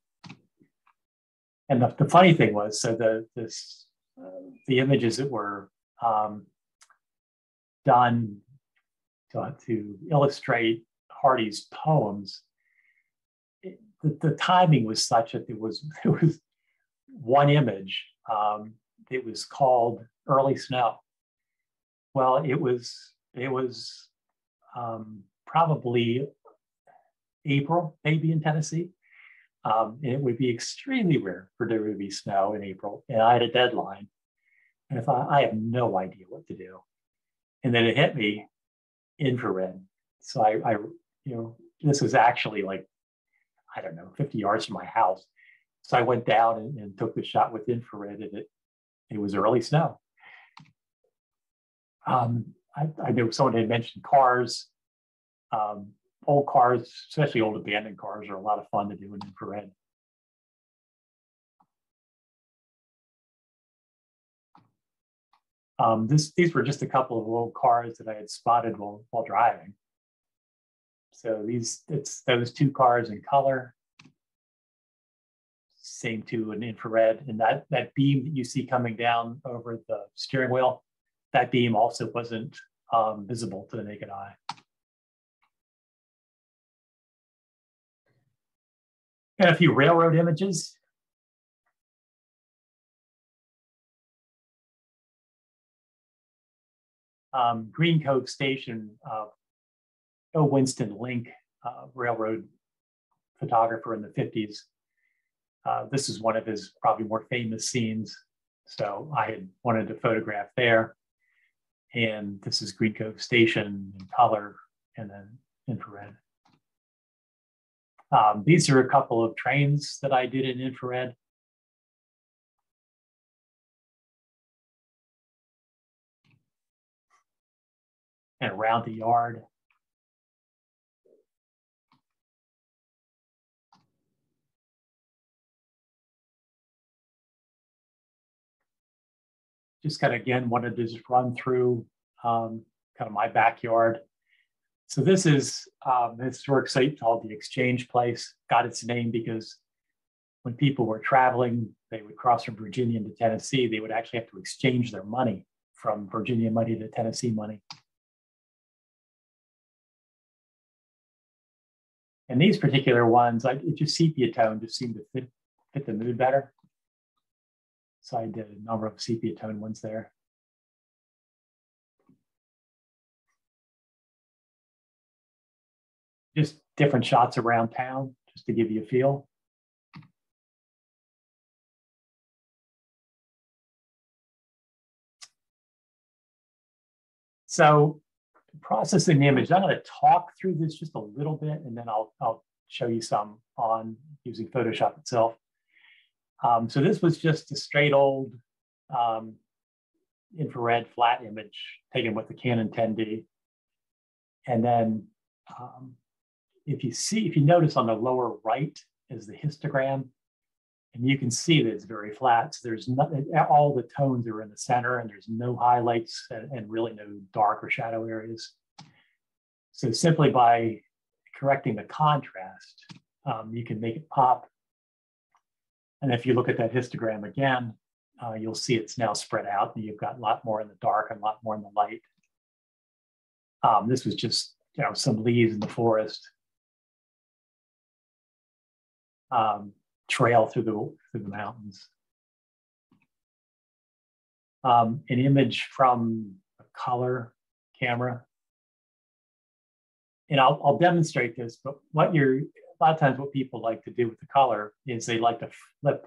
And the funny thing was, so the images that were done to illustrate Hardy's poems, the timing was such that there was one image. It was called Early Snow. Well, it was probably April, maybe in Tennessee. And it would be extremely rare for there to be snow in April. And I had a deadline. And I thought, I have no idea what to do. And then it hit me, infrared. So I this was actually like, I don't know, 50 yards from my house. So I went down and took the shot with infrared, and it was early snow. I know someone had mentioned cars. Old cars, especially old abandoned cars, are a lot of fun to do in infrared. These were just a couple of old cars that I had spotted while driving. So it's those two cars in color. Same two in infrared, and that beam that you see coming down over the steering wheel, that beam also wasn't visible to the naked eye. And a few railroad images. Green Cove Station, Winston Link, railroad photographer in the 50s. This is one of his probably more famous scenes. So I had wanted to photograph there. And this is Green Cove Station in color and then infrared. These are a couple of trains that I did in infrared. And around the yard. Just kind of, again, wanted to just run through kind of my backyard. So this is a historic site called the Exchange Place. Got its name because when people were traveling, they would cross from Virginia into Tennessee. They would actually have to exchange their money from Virginia money to Tennessee money. And these particular ones, it just sepia tone just seemed to fit the mood better. So I did a number of sepia tone ones there. Just different shots around town, just to give you a feel. So processing the image, I'm going to talk through this just a little bit, and then I'll show you some on using Photoshop itself. So this was just a straight old infrared flat image taken with the Canon 10D. And then if you notice on the lower right is the histogram, and you can see that it's very flat. So there's nothing, all the tones are in the center, and there's no highlights and really no dark or shadow areas. So simply by correcting the contrast, you can make it pop. And if you look at that histogram again, you'll see it's now spread out, and you've got a lot more in the dark and a lot more in the light. This was just some leaves in the forest, trail through the mountains. An image from a color camera. And I'll demonstrate this, but a lot of times what people like to do with the color is they like to flip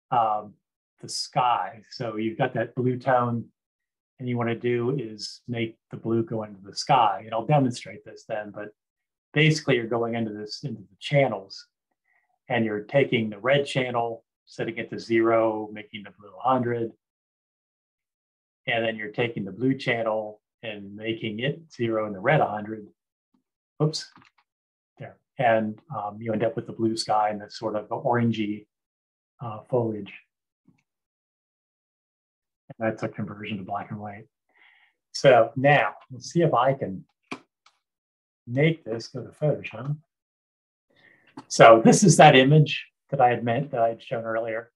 the sky. So you've got that blue tone, and you want to do is make the blue go into the sky. And I'll demonstrate this then, but basically you're going into the channels, and you're taking the red channel, setting it to 0, making the blue 100. And then you're taking the blue channel and making it 0 and the red 100. Oops, there. And you end up with the blue sky and this sort of orangey foliage. And that's a conversion to black and white. So now, let's see if I can make this go to Photoshop. So this is that image that I had shown earlier.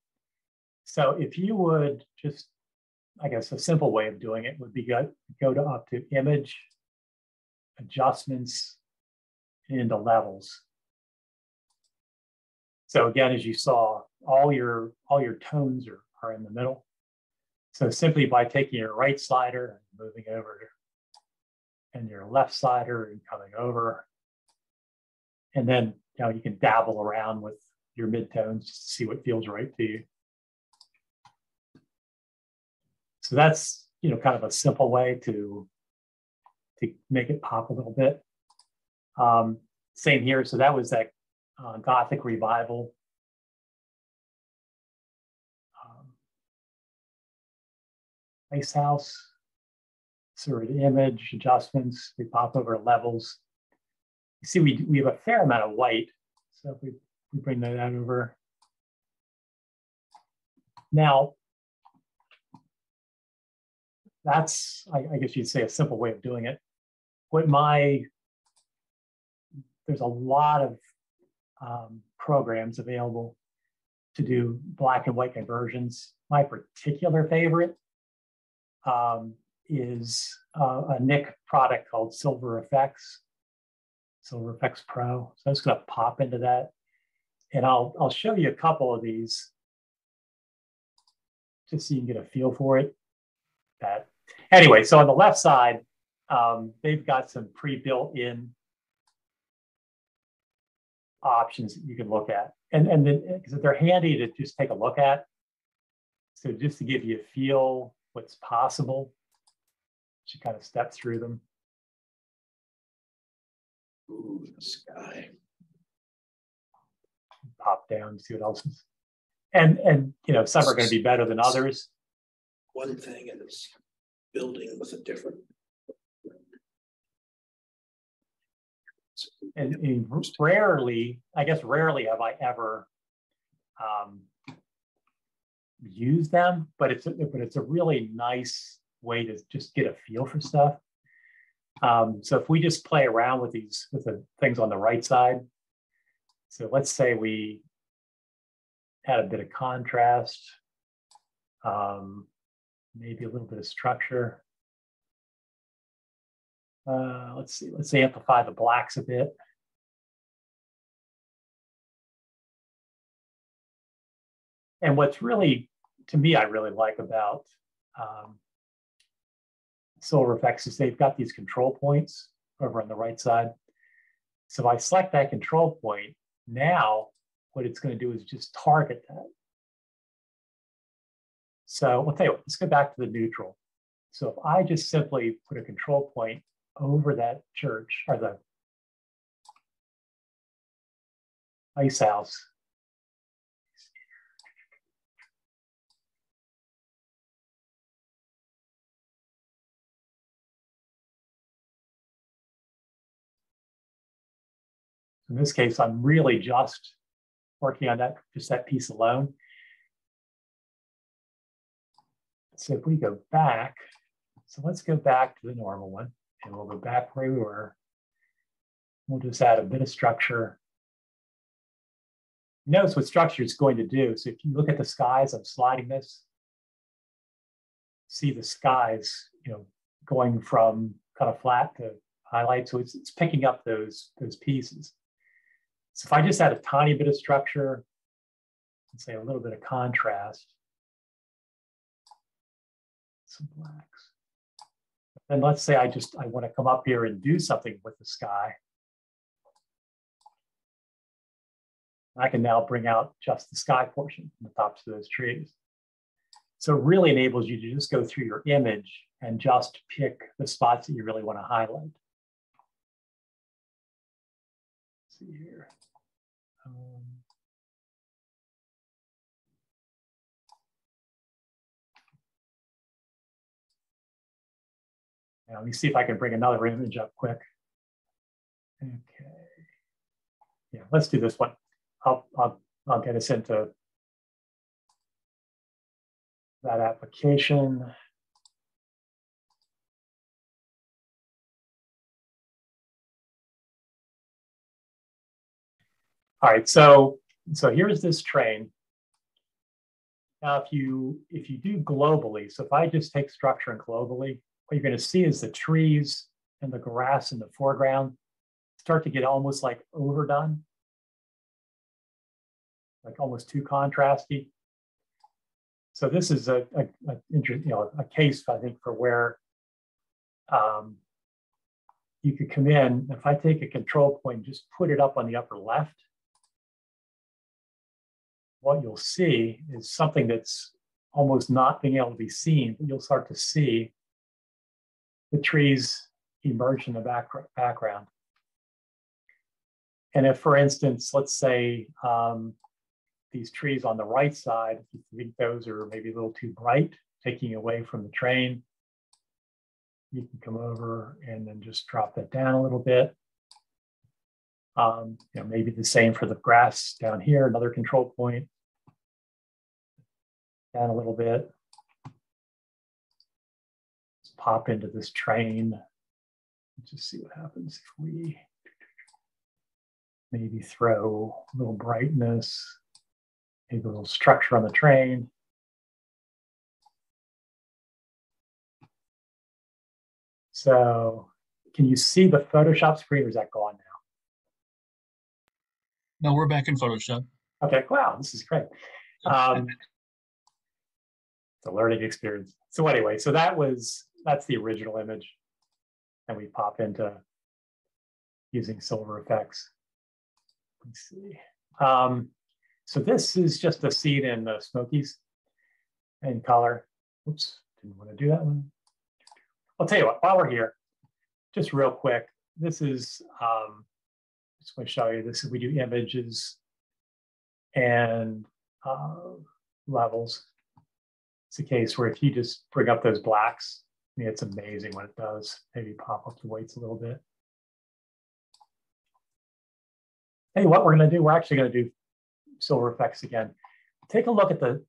So if you would just, I guess a simple way of doing it would be go up to Image, Adjustments, into Levels. So again, as you saw, all your tones are in the middle. So simply by taking your right slider and moving over, and your left slider and coming over, and then you can dabble around with your midtones just to see what feels right to you. So that's kind of a simple way to make it pop a little bit. Same here. So that was that Gothic revival. Ice House. sort of image adjustments. We pop over levels. You see, we have a fair amount of white. So if we bring that over. Now, that's, I guess you'd say, a simple way of doing it. There's a lot of programs available to do black and white conversions. My particular favorite is a Nick product called Silver Effects Pro. So I'm just going to pop into that, and I'll show you a couple of these just so you can get a feel for it. Anyway, so on the left side, they've got some pre-built in options that you can look at, and then because they're handy to just take a look at. So just to give you a feel what's possible, you kind of step through them.
Ooh, the sky.
Pop down, see what else is. And you know, some are going to be better than others.
One thing is building with a different.
And rarely have I ever used them, but it's a really nice way to just get a feel for stuff. So if we just play around with the things on the right side. So let's say we had a bit of contrast, maybe a little bit of structure. Let's amplify the blacks a bit. And what's really, to me, I really like about Silver Effects is they've got these control points over on the right side. So if I select that control point, now what it's going to do is just target that. So I'll tell you what, let's go back to the neutral. So if I just simply put a control point over that church or the ice house, in this case, I'm really just working on that piece alone. So if we go back, so let's go back to the normal one, and we'll go back where we were. We'll just add a bit of structure. Notice what structure it's going to do. So if you look at the skies, I'm sliding this. See the skies, you know, going from kind of flat to highlight. So it's picking up those pieces. So if I just add a tiny bit of structure, and say a little bit of contrast, some blacks. And let's say I want to come up here and do something with the sky. I can now bring out just the sky portion from the tops of those trees. So it really enables you to just go through your image and just pick the spots that you really want to highlight. Let's see here. Now, let me see if I can bring another image up quick. Okay. Yeah, let's do this one. I'll get us into that application. All right, so here's this train. Now, if you do globally, so if I just take structure and globally, what you're going to see is the trees and the grass in the foreground start to get almost like overdone, like almost too contrasty. So this is a case, I think, for where you could come in. If I take a control point and just put it up on the upper left, what you'll see is something that's almost not being able to be seen, but you'll start to see the trees emerge in the background. And if, for instance, let's say these trees on the right side, if you think those are maybe a little too bright, taking away from the train, you can come over and then just drop that down a little bit. Maybe the same for the grass down here, another control point. Down a little bit. Let's pop into this train. Let's just see what happens if we maybe throw a little brightness, maybe a little structure on the train. So can you see the Photoshop screen, or is that gone now?
No, we're back in Photoshop.
Okay, wow, this is great. It's a learning experience. So anyway, so that's the original image. And we pop into using silver effects. Let's see. So this is just a scene in the Smokies in color. Oops, didn't want to do that one. I'll tell you what, while we're here, just real quick, this is, just want to show you, this is, we do images and levels. It's a case where if you just bring up those blacks, I mean, it's amazing what it does. Maybe pop up the weights a little bit. Hey, what we're going to do, we're actually going to do silver effects again. Take a look at the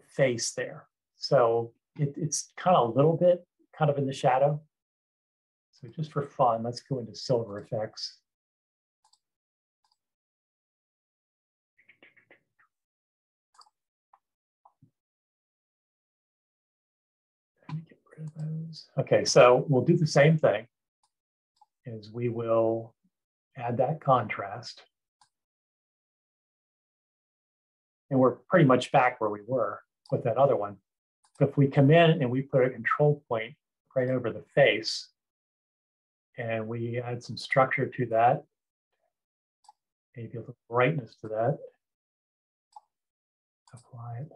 face there. So it's kind of a little bit kind of in the shadow. So just for fun, let's go into silver effects. Let me get rid of those. Okay, so we'll do the same thing, is we will add that contrast. And we're pretty much back where we were with that other one. But if we come in and we put a control point right over the face, and we add some structure to that, maybe a little brightness to that, apply it.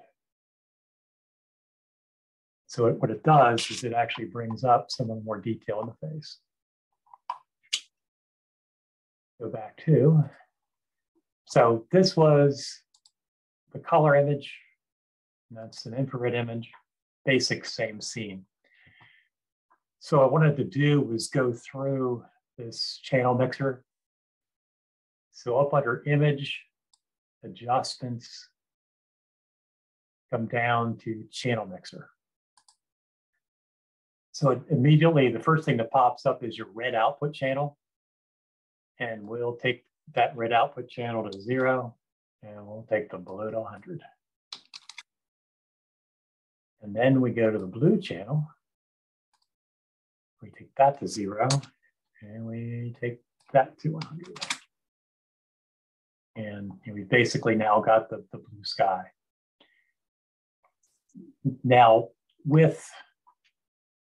So what it does is it actually brings up some of the more detail in the face. Go back to, so this was the color image, and that's an infrared image, basic same scene. So what I wanted to do was go through this channel mixer. So up under image, adjustments, come down to channel mixer. So immediately the first thing that pops up is your red output channel. And we'll take that red output channel to 0, and we'll take the blue to 100. And then we go to the blue channel. We take that to 0, and we take that to 100. And we basically now got the blue sky. Now with,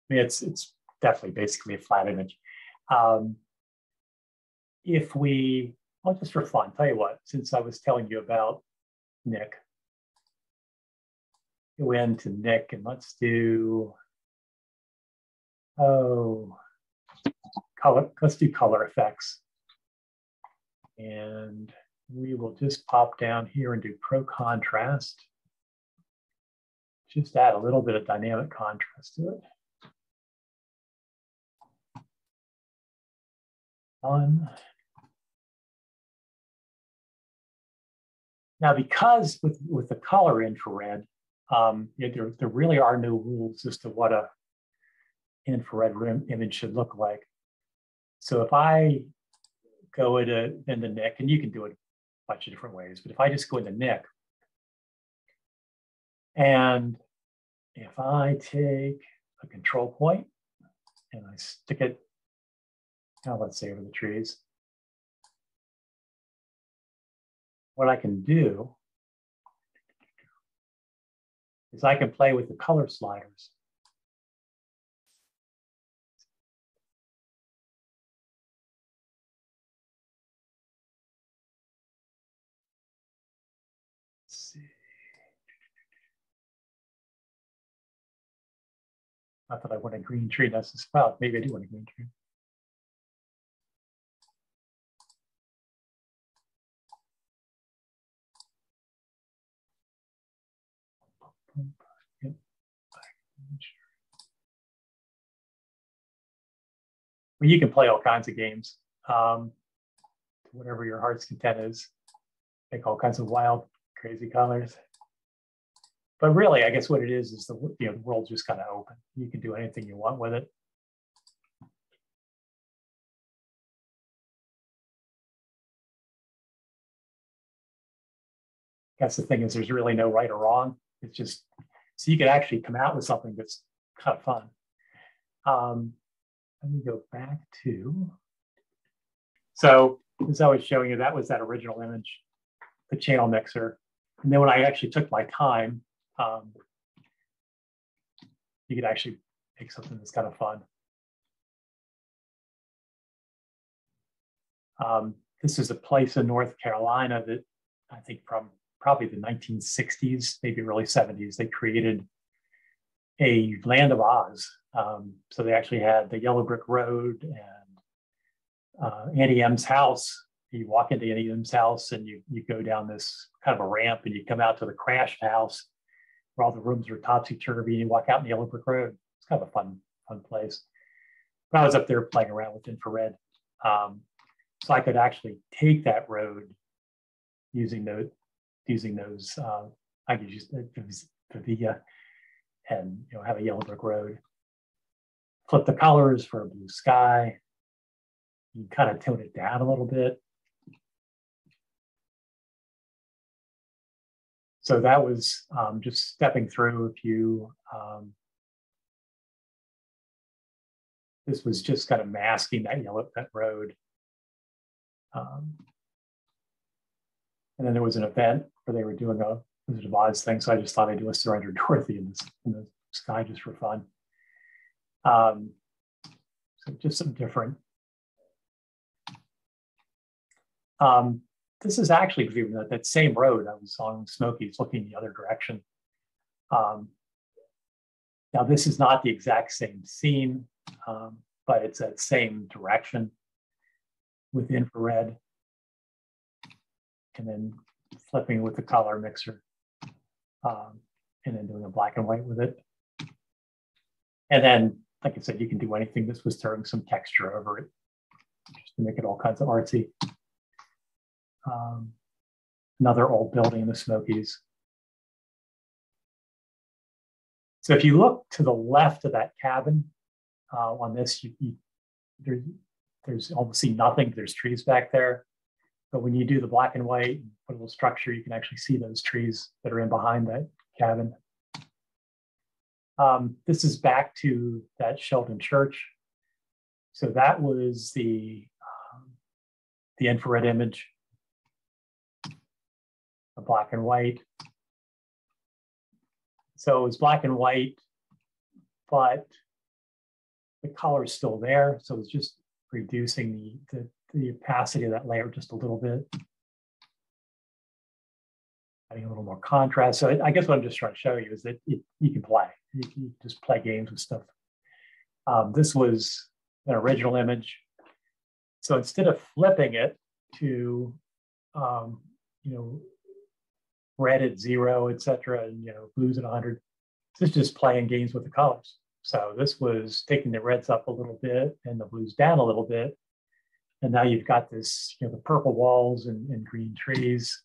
I mean, it's definitely basically a flat image. If we, well, just for fun, tell you what, since I was telling you about Nick, go into Nick and let's do, color, let's do color effects. And we will just pop down here and do pro contrast. Just add a little bit of dynamic contrast to it. Done. Now, because with the color infrared, there really are no rules as to what a infrared image should look like. So if I go into Nick, and you can do it a bunch of different ways, but if I just go into Nick, and if I take a control point and I stick it, now let's say over the trees, what I can do is I can play with the color sliders. Let's see. Not that I want a green tree necessarily. Well, maybe I do want a green tree. Yep. Well, you can play all kinds of games, whatever your heart's content is. Make all kinds of wild, crazy colors. But really, I guess what it is the world's just kind of open. You can do anything you want with it. I guess the thing is, there's really no right or wrong. It's just, so you could actually come out with something that's kind of fun. Let me go back to, so as I was showing you, that was that original image, the channel mixer. And then when I actually took my time, you could actually make something that's kind of fun. This is a place in North Carolina that I think from probably the 1960s, maybe early 70s, they created a Land of Oz. So they actually had the yellow brick road and Auntie M's house. You walk into Auntie M's house and you go down this kind of a ramp and you come out to the crashed house where all the rooms are topsy-turvy and you walk out in the yellow brick road. It's kind of a fun place. But I was up there playing around with infrared. So I could actually take that road using those, I could use the and have a yellow brick road. Flip the colors for a blue sky. You kind of tone it down a little bit. So that was just stepping through a few. This was just kind of masking that road. And then there was an event where they were doing a Wizard of Oz thing, so I just thought I'd do a Surrender Dorothy in the sky just for fun. So just some different. This is actually that same road I was on Smokies, looking the other direction. Now this is not the exact same scene, but it's that same direction with infrared, and then flipping with the color mixer, and then doing a black and white with it. And then, like I said, you can do anything. This was throwing some texture over it just to make it all kinds of artsy. Another old building in the Smokies. So if you look to the left of that cabin on this, there's almost nothing. There's trees back there. But when you do the black and white and put a little structure, you can actually see those trees that are in behind that cabin. This is back to that Sheldon Church. So that was the infrared image, a black and white. So it was black and white, but the color is still there. So it's just reducing the opacity of that layer just a little bit, adding a little more contrast. So I guess what I'm just trying to show you is that you can play. You can just play games with stuff. This was an original image. So instead of flipping it to, red at 0, etc., and blues at 100, this is just playing games with the colors. So this was taking the reds up a little bit and the blues down a little bit. And now you've got this, the purple walls and green trees.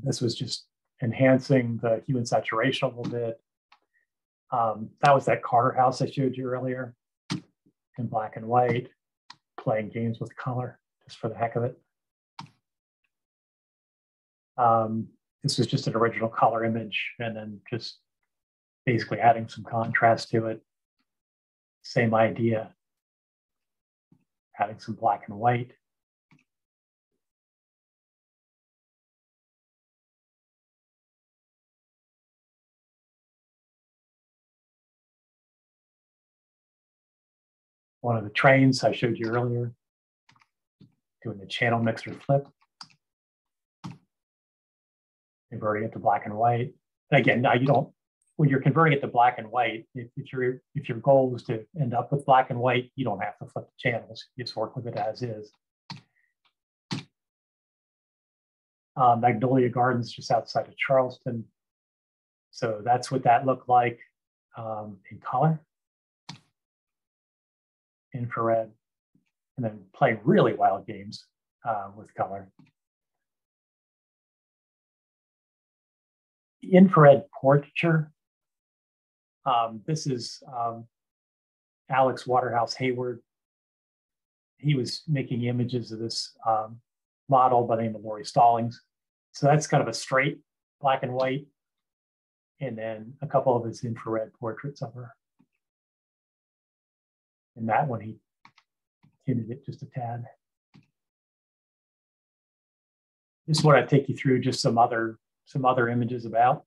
This was just enhancing the hue and saturation a little bit. That was that Carter house I showed you earlier in black and white, playing games with color just for the heck of it. This was just an original color image and then just basically adding some contrast to it. Same idea. Adding some black and white. One of the trains I showed you earlier, doing the channel mixer flip. Converting it to black and white. And again, now you don't, when you're converting it to black and white, if your goal is to end up with black and white, you don't have to flip the channels. You just work with it as is. Magnolia Gardens just outside of Charleston. So that's what that looked like in color. infrared, and then playing really wild games with color. Infrared portraiture. This is Alex Waterhouse Hayward. He was making images of this model by the name of Lori Stallings. So that's kind of a straight black and white, and then a couple of his infrared portraits of her. And that one, he tinted it just a tad. This is what I take you through, just some other images about.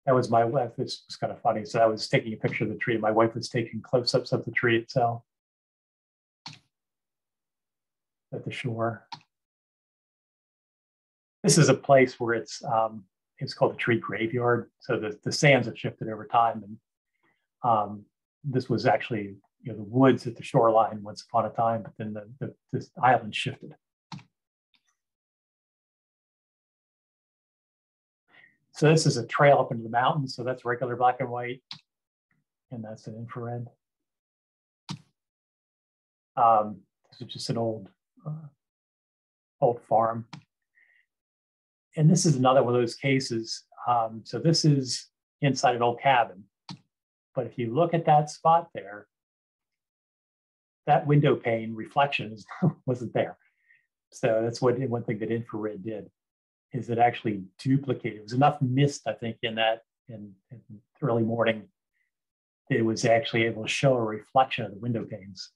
That was my wife. This was kind of funny. So I was taking a picture of the tree. My wife was taking close-ups of the tree itself at the shore. This is a place where it's called a tree graveyard. So the sands have shifted over time, and this was actually the woods at the shoreline once upon a time, but then this island shifted. So this is a trail up into the mountains. So that's regular black and white, and that's an infrared. This is just an old farm. And this is another one of those cases. So this is inside an old cabin. But if you look at that spot there, that window pane reflection wasn't there. So that's one thing that infrared did, is it actually duplicated. It was enough mist, I think, in early morning that it was actually able to show a reflection of the window panes.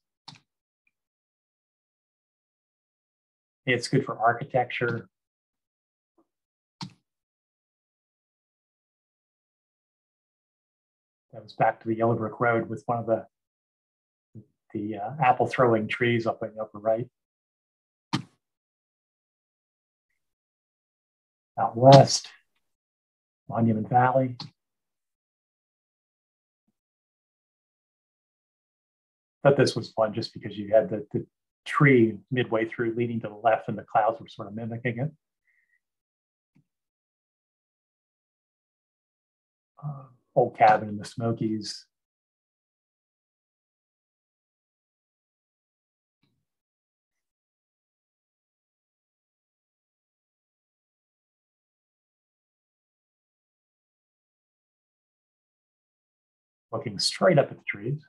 It's good for architecture. That was back to the Yellow Brick Road with one of the apple throwing trees up in the upper right. Out west, Monument Valley. Thought this was fun just because you had the tree midway through leaning to the left and the clouds were sort of mimicking it. Old cabin in the Smokies. Looking straight up at the trees.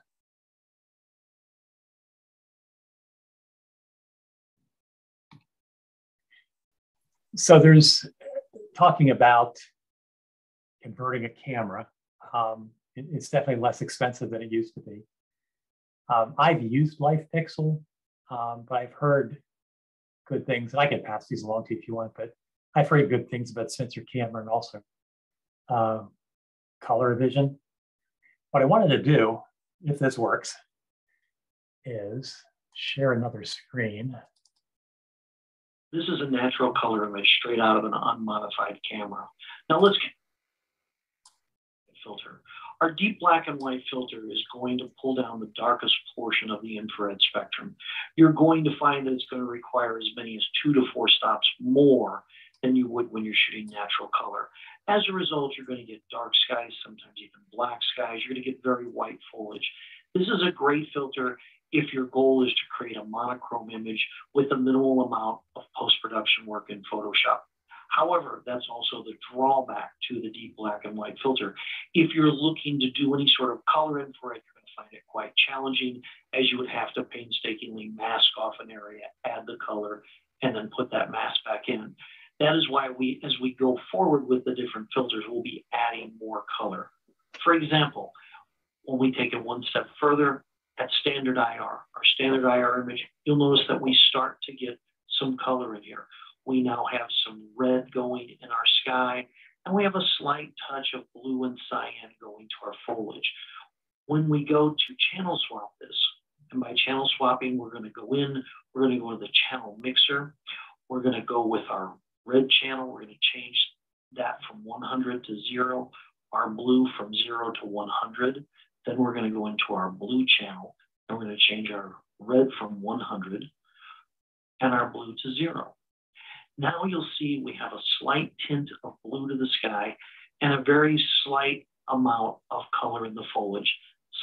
So there's talking about converting a camera. It's definitely less expensive than it used to be. I've used LifePixel, but I've heard good things, and I can pass these along to you if you want, but I've heard good things about sensor camera and also color vision. What I wanted to do, if this works, is share another screen.
This is a natural color image straight out of an unmodified camera. Now let's filter. Our deep black and white filter is going to pull down the darkest portion of the infrared spectrum. You're going to find that it's going to require as many as 2 to 4 stops more than you would when you're shooting natural color. As a result, you're going to get dark skies, sometimes even black skies. You're going to get very white foliage. This is a great filter if your goal is to create a monochrome image with a minimal amount of post-production work in Photoshop. However, that's also the drawback to the deep black and white filter. If you're looking to do any sort of color infrared, you're going to find it quite challenging, as you would have to painstakingly mask off an area, add the color, and then put that mask back in. That is why as we go forward with the different filters, we'll be adding more color. For example, when we take it one step further, at standard IR, our standard IR image, you'll notice that we start to get some color in here. We now have some red going in our sky, and we have a slight touch of blue and cyan going to our foliage. When we go to channel swap this, and by channel swapping, we're going to go in, we're going to go to the channel mixer. We're going to go with our red channel. We're going to change that from 100 to 0, our blue from 0 to 100. Then we're going to go into our blue channel, and we're going to change our red from 100 and our blue to 0. Now you'll see we have a slight tint of blue to the sky and a very slight amount of color in the foliage.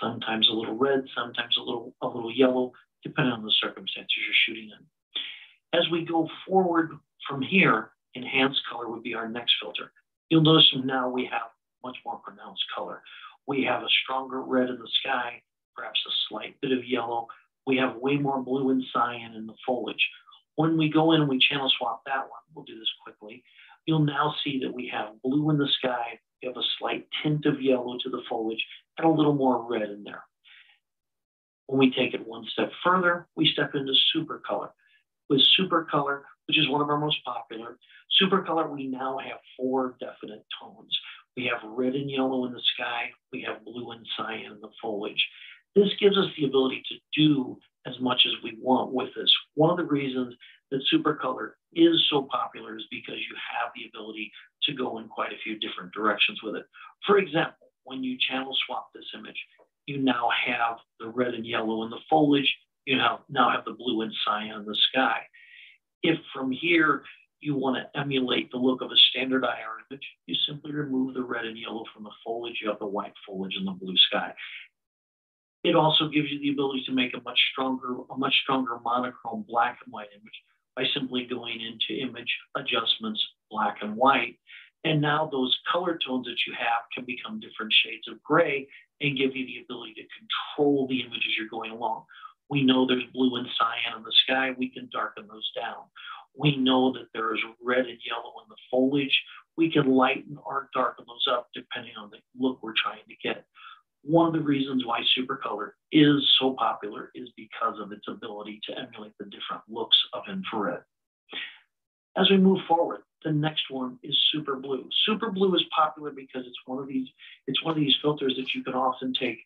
sometimes a little red, sometimes a little yellow, depending on the circumstances you're shooting in. As we go forward from here, enhanced color would be our next filter. You'll notice now we have much more pronounced color. We have a stronger red in the sky, perhaps a slight bit of yellow. We have way more blue and cyan in the foliage. When we go in and we channel swap that one, we'll do this quickly, you'll now see that we have blue in the sky, we have a slight tint of yellow to the foliage, and a little more red in there. When we take it one step further, we step into super color. With super color, which is one of our most popular, super color, we now have 4 definite tones. We have red and yellow in the sky, we have blue and cyan in the foliage. This gives us the ability to do as much as we want with this. One of the reasons that super color is so popular is because you have the ability to go in quite a few different directions with it. For example, when you channel swap this image, you now have the red and yellow in the foliage, you now have the blue and cyan in the sky. If from here you want to emulate the look of a standard IR image, you simply remove the red and yellow from the foliage, you have the white foliage and the blue sky. It also gives you the ability to make a much stronger monochrome black and white image by simply going into image adjustments, black and white. And now those color tones that you have can become different shades of gray and give you the ability to control the image as you're going along. We know there's blue and cyan in the sky, we can darken those down. We know that there is red and yellow in the foliage, we can lighten or darken those up depending on the look we're trying to get. One of the reasons why supercolor is so popular is because of its ability to emulate the different looks of infrared. As we move forward, the next one is super blue. Super blue is popular because it's one of these filters that you can often take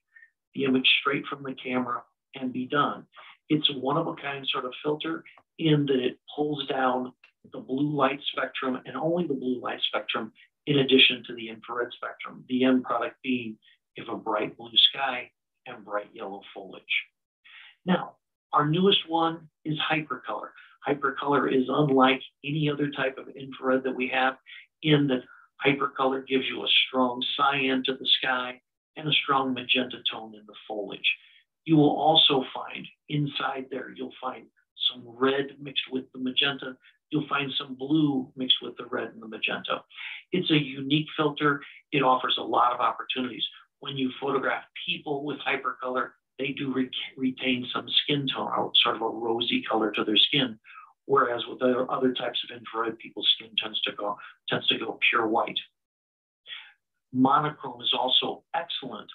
the image straight from the camera and be done. It's a one-of-a-kind sort of filter in that it pulls down the blue light spectrum and only the blue light spectrum in addition to the infrared spectrum, the end product being of a bright blue sky and bright yellow foliage. Now, our newest one is hypercolor. Hypercolor is unlike any other type of infrared that we have in that hypercolor gives you a strong cyan to the sky and a strong magenta tone in the foliage. You will also find inside there, you'll find some red mixed with the magenta. You'll find some blue mixed with the red and the magenta. It's a unique filter. It offers a lot of opportunities. When you photograph people with hypercolor, they do retain some skin tone, sort of a rosy color to their skin. Whereas with other types of infrared, people's skin tends to go pure white. Monochrome is also excellent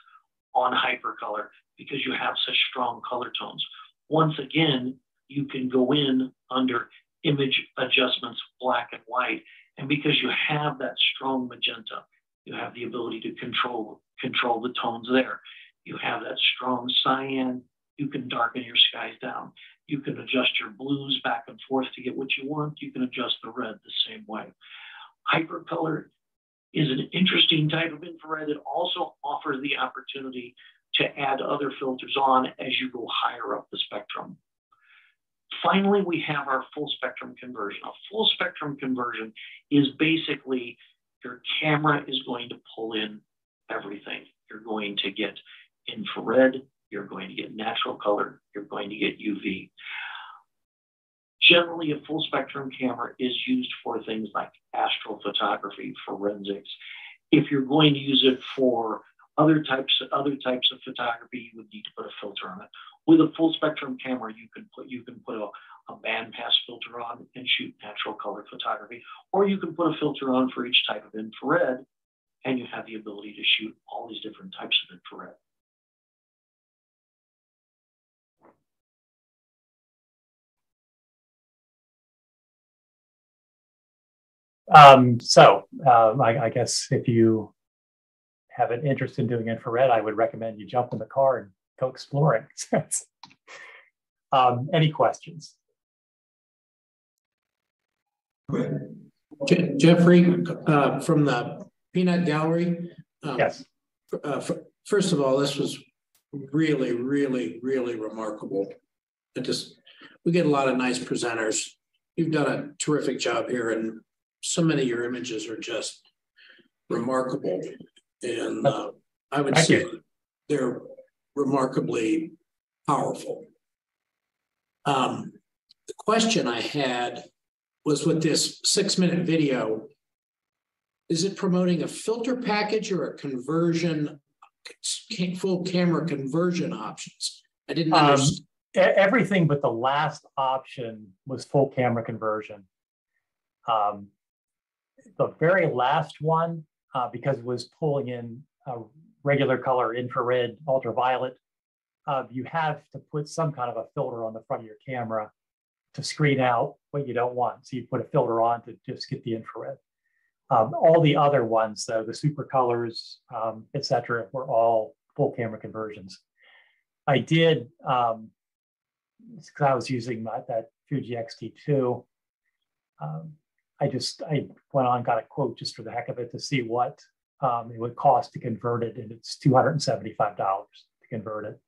on hypercolor because you have such strong color tones. Once again, you can go in under image adjustments, black and white, and because you have that strong magenta, you have the ability to control the tones there. You have that strong cyan, you can darken your skies down. You can adjust your blues back and forth to get what you want. You can adjust the red the same way. Hypercolor is an interesting type of infrared. It also offers the opportunity to add other filters on as you go higher up the spectrum. Finally, we have our full spectrum conversion. A full spectrum conversion is basically your camera is going to pull in everything. You're going to get infrared, you're going to get natural color, you're going to get UV. Generally, a full spectrum camera is used for things like astrophotography, forensics. If you're going to use it for other types of photography, you would need to put a filter on it. With a full spectrum camera, you can put a bandpass filter on and shoot natural color photography, or you can put a filter on for each type of infrared, and you have the ability to shoot all these different types of infrared.
I guess if you have an interest in doing infrared, I would recommend you jump in the car and go exploring. Any questions?
Jeffrey, from the Peanut Gallery.
Yes.
First of all, this was really, really, really remarkable. We get a lot of nice presenters. You've done a terrific job here, and so many of your images are just remarkable. And I would say they're remarkably powerful. The question I had was, with this 6-minute video, is it promoting a filter package or a conversion, full camera conversion options? I didn't understand.
Everything but the last option was full camera conversion. The very last one, because it was pulling in regular color, infrared, ultraviolet, you have to put some kind of a filter on the front of your camera to screen out what you don't want. So you put a filter on to just get the infrared. All the other ones, though, the super colors, et cetera, were all full camera conversions. I did, because I was using that Fuji X-T2, I went on, got a quote just for the heck of it to see what it would cost to convert it, and it's $275 to convert it.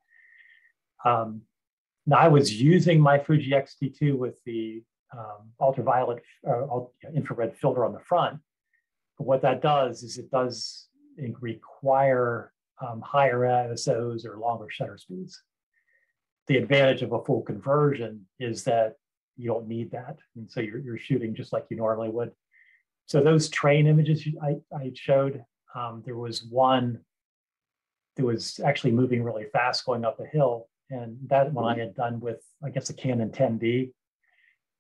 Now, I was using my Fuji X-T2 with the ultraviolet infrared filter on the front. But what that does is it does require higher ISOs or longer shutter speeds. The advantage of a full conversion is that you don't need that. And so you're shooting just like you normally would. So those train images I showed, there was one that was actually moving really fast going up a hill. And that one I had done with, I guess, a Canon 10D.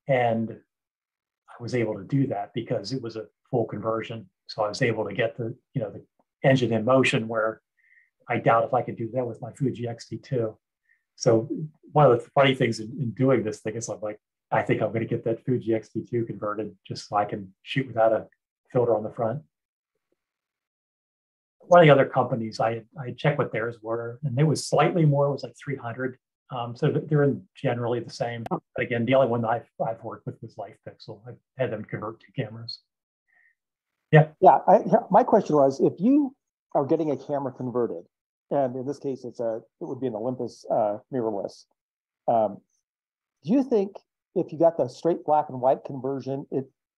And I was able to do that because it was a full conversion. So I was able to get the engine in motion, where I doubt if I could do that with my Fuji X-T2. So one of the funny things in doing this thing is I'm like, I think I'm going to get that Fuji X-T2 converted just so I can shoot without a filter on the front. One of the other companies, I checked what theirs were, and it was slightly more, it was like 300. So they're generally the same. But again, the only one that I've worked with was LifePixel. I've had them convert 2 cameras. Yeah.
Yeah. My question was, if you are getting a camera converted, and in this case, it would be an Olympus mirrorless. Do you think if you got the straight black and white conversion,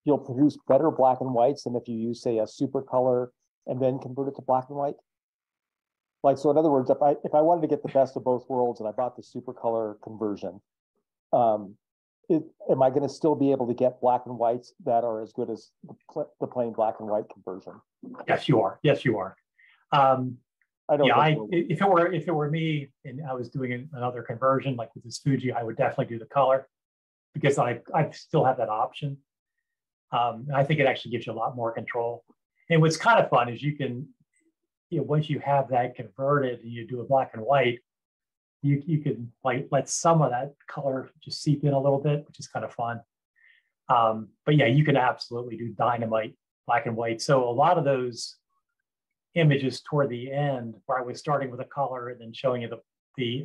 you'll produce better black and whites than if you use, say, a super color and then convert it to black and white? Like, so in other words, if I wanted to get the best of both worlds and I bought the super color conversion, am I going to still be able to get black and whites that are as good as the plain black and white conversion?
Yes, you are. Yes, you are. If it were me and I was doing another conversion like with this Fuji, I would definitely do the color, because I still have that option. And I think it actually gives you a lot more control. And what's kind of fun is you can, once you have that converted and you do a black and white, you can like let some of that color just seep in a little bit, which is kind of fun. But yeah, you can absolutely do dynamite black and white. So a lot of those images toward the end, where I was starting with a color and then showing you the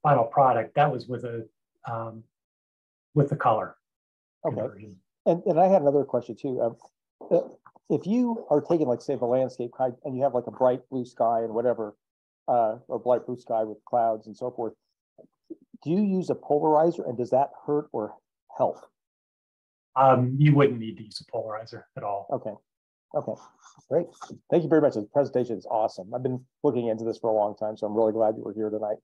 final product, that was with the color.
Okay.
Conversion.
And I had another question too. If you are taking, like, say, the landscape and you have like a bright blue sky and whatever, or bright blue sky with clouds and so forth, do you use a polarizer, and does that hurt or help?
You wouldn't need to use a polarizer at all.
Okay, great. Thank you very much. The presentation is awesome. I've been looking into this for a long time, so I'm really glad you were here tonight.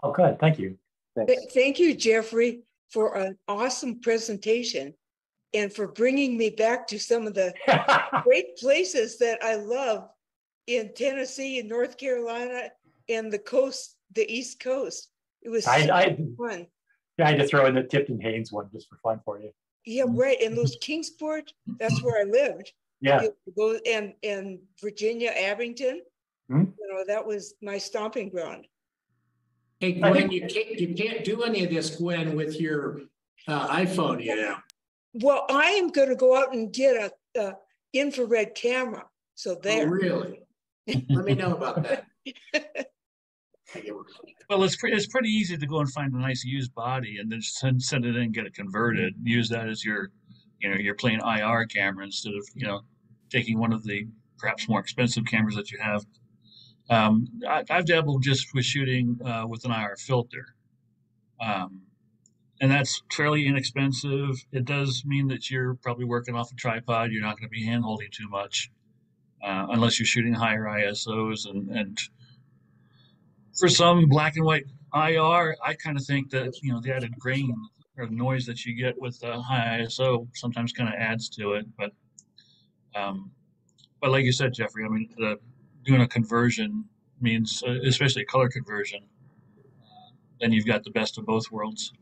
Oh, good. Thank you.
Thanks.
Thank you, Jeffrey, for an awesome presentation and for bringing me back to some of the great places that I love in Tennessee and North Carolina and the coast, the East Coast. It was fun.
Yeah, I had to throw in the Tipton Haynes one just for fun for you.
Yeah, right. And those Kingsport, that's where I lived.
Yeah.
And Virginia, Abington, that was my stomping ground.
Hey, Gwen, you can't do any of this, Gwen, with your iPhone,
Well, I am going to go out and get a infrared camera. So there.
Oh, really? Let me know about that.
Well, it's pretty easy to go and find a nice used body and then send it in and get it converted. Use that as your plain IR camera instead of taking one of the perhaps more expensive cameras that you have. I've dabbled just with shooting with an IR filter, and that's fairly inexpensive. It does mean that you're probably working off a tripod. You're not going to be hand holding too much, unless you're shooting higher ISOs and For some black and white IR, I kind of think that the added grain or noise that you get with high ISO sometimes kind of adds to it. Um, but like you said, Jeffrey, I mean, doing a conversion means, especially color conversion, then you've got the best of both worlds.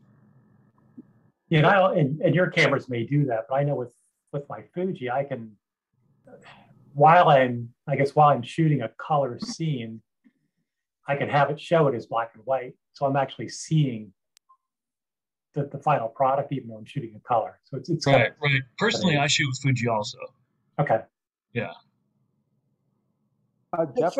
And your cameras may do that, but I know with my Fuji, I can, while I'm shooting a color scene, I can have it show it as black and white. So I'm actually seeing the final product, even though I'm shooting in color. So it's
right. Personally, I shoot with Fuji also.
Okay.
Yeah.
Jeff,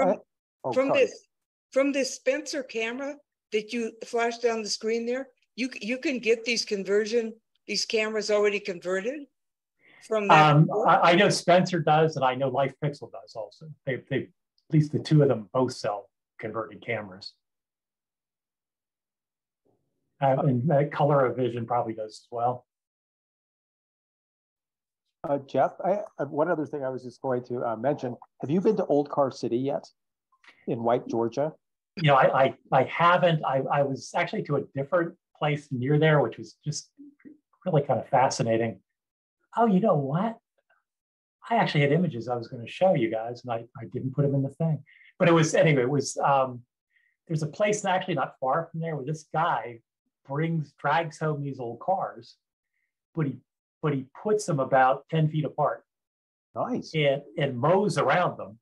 from this Spencer camera that you flashed down the screen there, you can get these cameras already converted from that.
I know Spencer does, and I know Life Pixel does also. They at least the two of them both sell converted cameras. And Color Vision probably does as well.
Jeff, one other thing I was just going to mention. Have you been to Old Car City yet in White, Georgia?
I haven't. I was actually to a different place near there, which was just really kind of fascinating. Oh, you know what? I actually had images I was going to show you guys, and I didn't put them in the thing. But it was, anyway, there's a place actually not far from there where this guy drags home these old cars, but he puts them about 10 feet apart.
Nice.
And mows around them.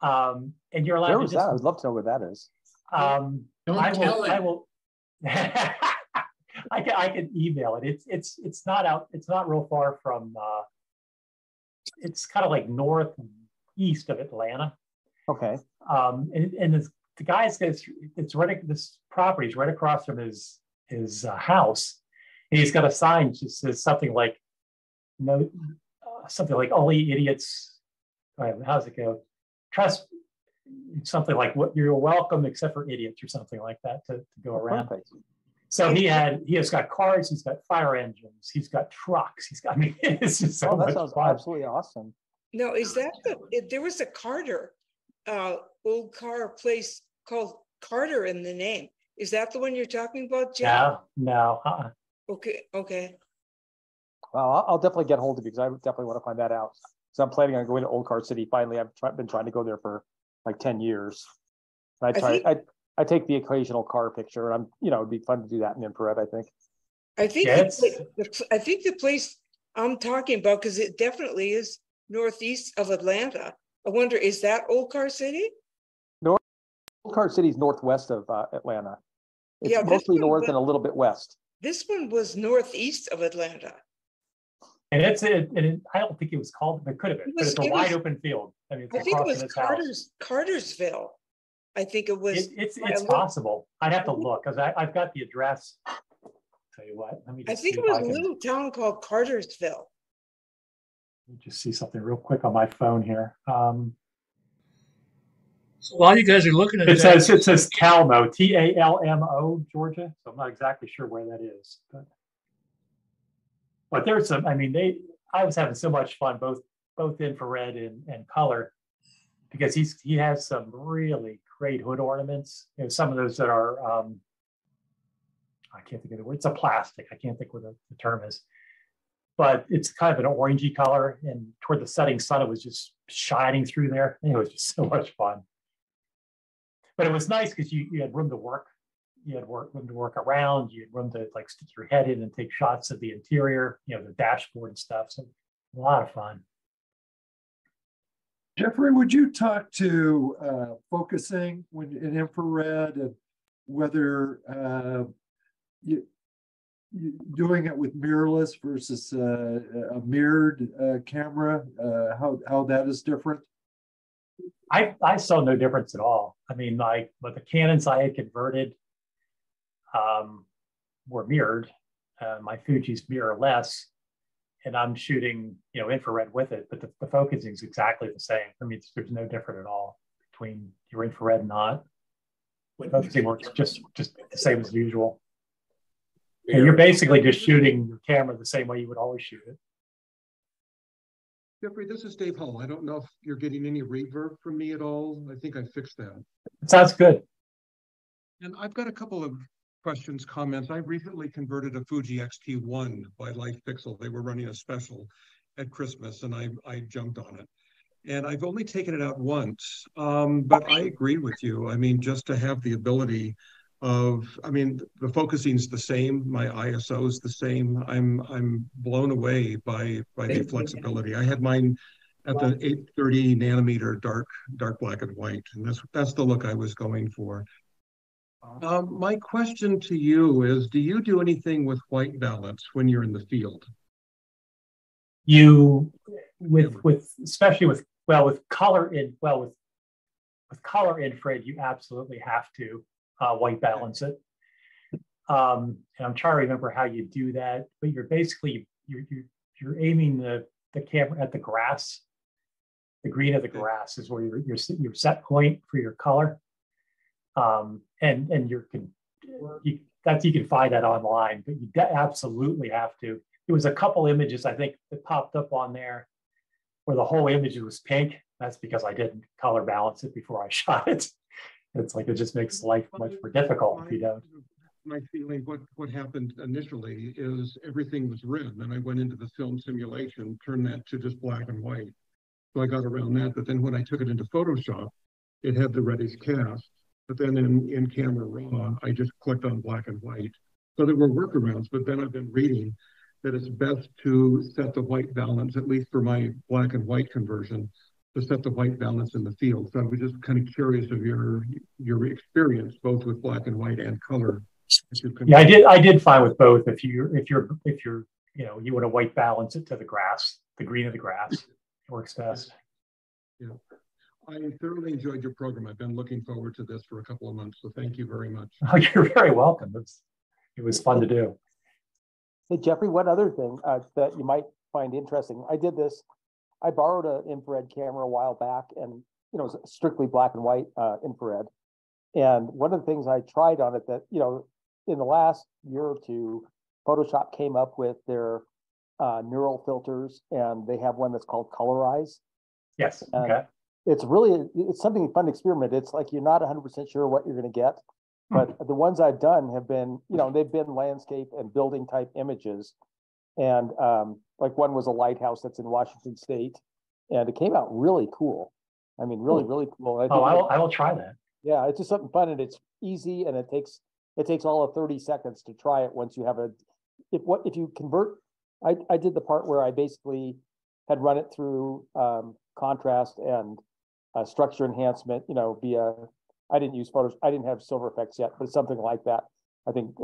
And you're allowed
to just, that? I'd love to know where that is. I will I can email it. It's not out. It's not real far from. It's kind of like northeast of Atlanta. Okay.
And the guy's it's right. This property is right across from his house, and he's got a sign that says something like, "No, something like only idiots." How's it go? Trust. Something like what you're welcome except for idiots or something like that to go around.
Perfect.
So he has got cars, he's got fire engines, he's got trucks, it's just so much
sounds
fun.
Absolutely awesome.
No, is that there was a Carter old car place called Carter in the name. Is that the one you're talking about, Jeff?
No.
Okay.
Well, I'll definitely get hold of you because I definitely want to find that out. So I'm planning on going to Old Car City. Finally, I've been trying to go there for like 10 years. I take the occasional car picture. It'd be fun to do that in infrared, I think.
I think the place I'm talking about, because it definitely is northeast of Atlanta. I wonder, is that Old Car City?
Old Car City is northwest of Atlanta. It's mostly north and a little bit west.
This one was northeast of Atlanta.
And I don't think it was called, it could have been, but it's a wide open field. I mean,
I think it was Cartersville. I think it was.
It's possible. I'd have to look because I've got the address. Tell you what, let me just
I think it was a little town called Cartersville.
Let me just see something real quick on my phone here.
So while you guys are looking at
it says Talmo, Talmo, Georgia. So I'm not exactly sure where that is, but there's some. I mean, I was having so much fun both infrared and color because he has some really great hood ornaments. Some of those that are I can't think of the word. It's a plastic. I can't think what the term is, but it's kind of an orangey color. And toward the setting sun, it was just shining through there. And it was just so much fun. But it was nice because you had room to work. You had room to work around. You had room to like stick your head in and take shots of the interior, the dashboard and stuff. So a lot of fun.
Jeffrey, would you talk to focusing in infrared and whether you doing it with mirrorless versus a mirrored camera, how that is different?
I saw no difference at all. I mean, but the Canons I had converted were mirrored. My Fuji's mirrorless, and I'm shooting, infrared with it, but the focusing is exactly the same. I mean, there's no different at all between your infrared and not. Focusing works just the same as usual. And you're basically just shooting your camera the same way you would always shoot it.
Jeffrey, this is Dave Hull. I don't know if you're getting any reverb from me at all. I think I fixed that.
It sounds good.
And I've got a couple of questions, comments. I recently converted a Fuji X-T1 by Life Pixel. They were running a special at Christmas, and I jumped on it. And I've only taken it out once, but I agree with you. I mean, just to have the ability of, I mean, the focusing's the same, my ISO is the same. I'm blown away by the flexibility. I had mine at the 830 nanometer dark black and white, and that's the look I was going for. My question to you is, do you do anything with white balance when you're in the field?
You, especially with color infrared, you absolutely have to white balance it. And I'm trying to remember how you do that, but you're basically you're aiming the camera at the grass. The green of the grass is where your set point for your color. And you can find that online, but you absolutely have to. There was a couple images I think that popped up on there where the whole image was pink. That's because I didn't color balance it before I shot it. It's like, it just makes life much more difficult if you don't.
My feeling, what happened initially is everything was red. Then I went into the film simulation, turned that to just black and white. So I got around that. But then when I took it into Photoshop, it had the reddish cast. But then in Camera Raw, I just clicked on black and white. So there were workarounds, but then I've been reading that it's best to set the white balance, at least for my black and white conversion, to set the white balance in the field. So I was just kind of curious of your experience, both with black and white and color.
Yeah, I did fine with both. If you're you want to white balance it to the grass, the green of the grass, it works best.
Yeah. I thoroughly enjoyed your program. I've been looking forward to this for a couple of months, so thank you very much.
Oh, you're very welcome. It was fun to do.
Hey, Jeffrey, one other thing that you might find interesting. I did this. I borrowed an infrared camera a while back, and it was strictly black and white infrared. And one of the things I tried on it that, in the last year or two, Photoshop came up with their neural filters, and they have one that's called Colorize.
Yes.
And
okay.
It's something fun to experiment. It's like you're not 100% sure what you're going to get, but the ones I've done have been, they've been landscape and building type images. And like one was a lighthouse that's in Washington State, and it came out really cool. I mean, really, really cool.
I will try that.
Yeah, it's just something fun, and it's easy, and it takes all of 30 seconds to try it once you have if you convert. I did the part where I basically had run it through contrast and structure enhancement, via, I didn't use photos, I didn't have silver effects yet, but it's something like that. I think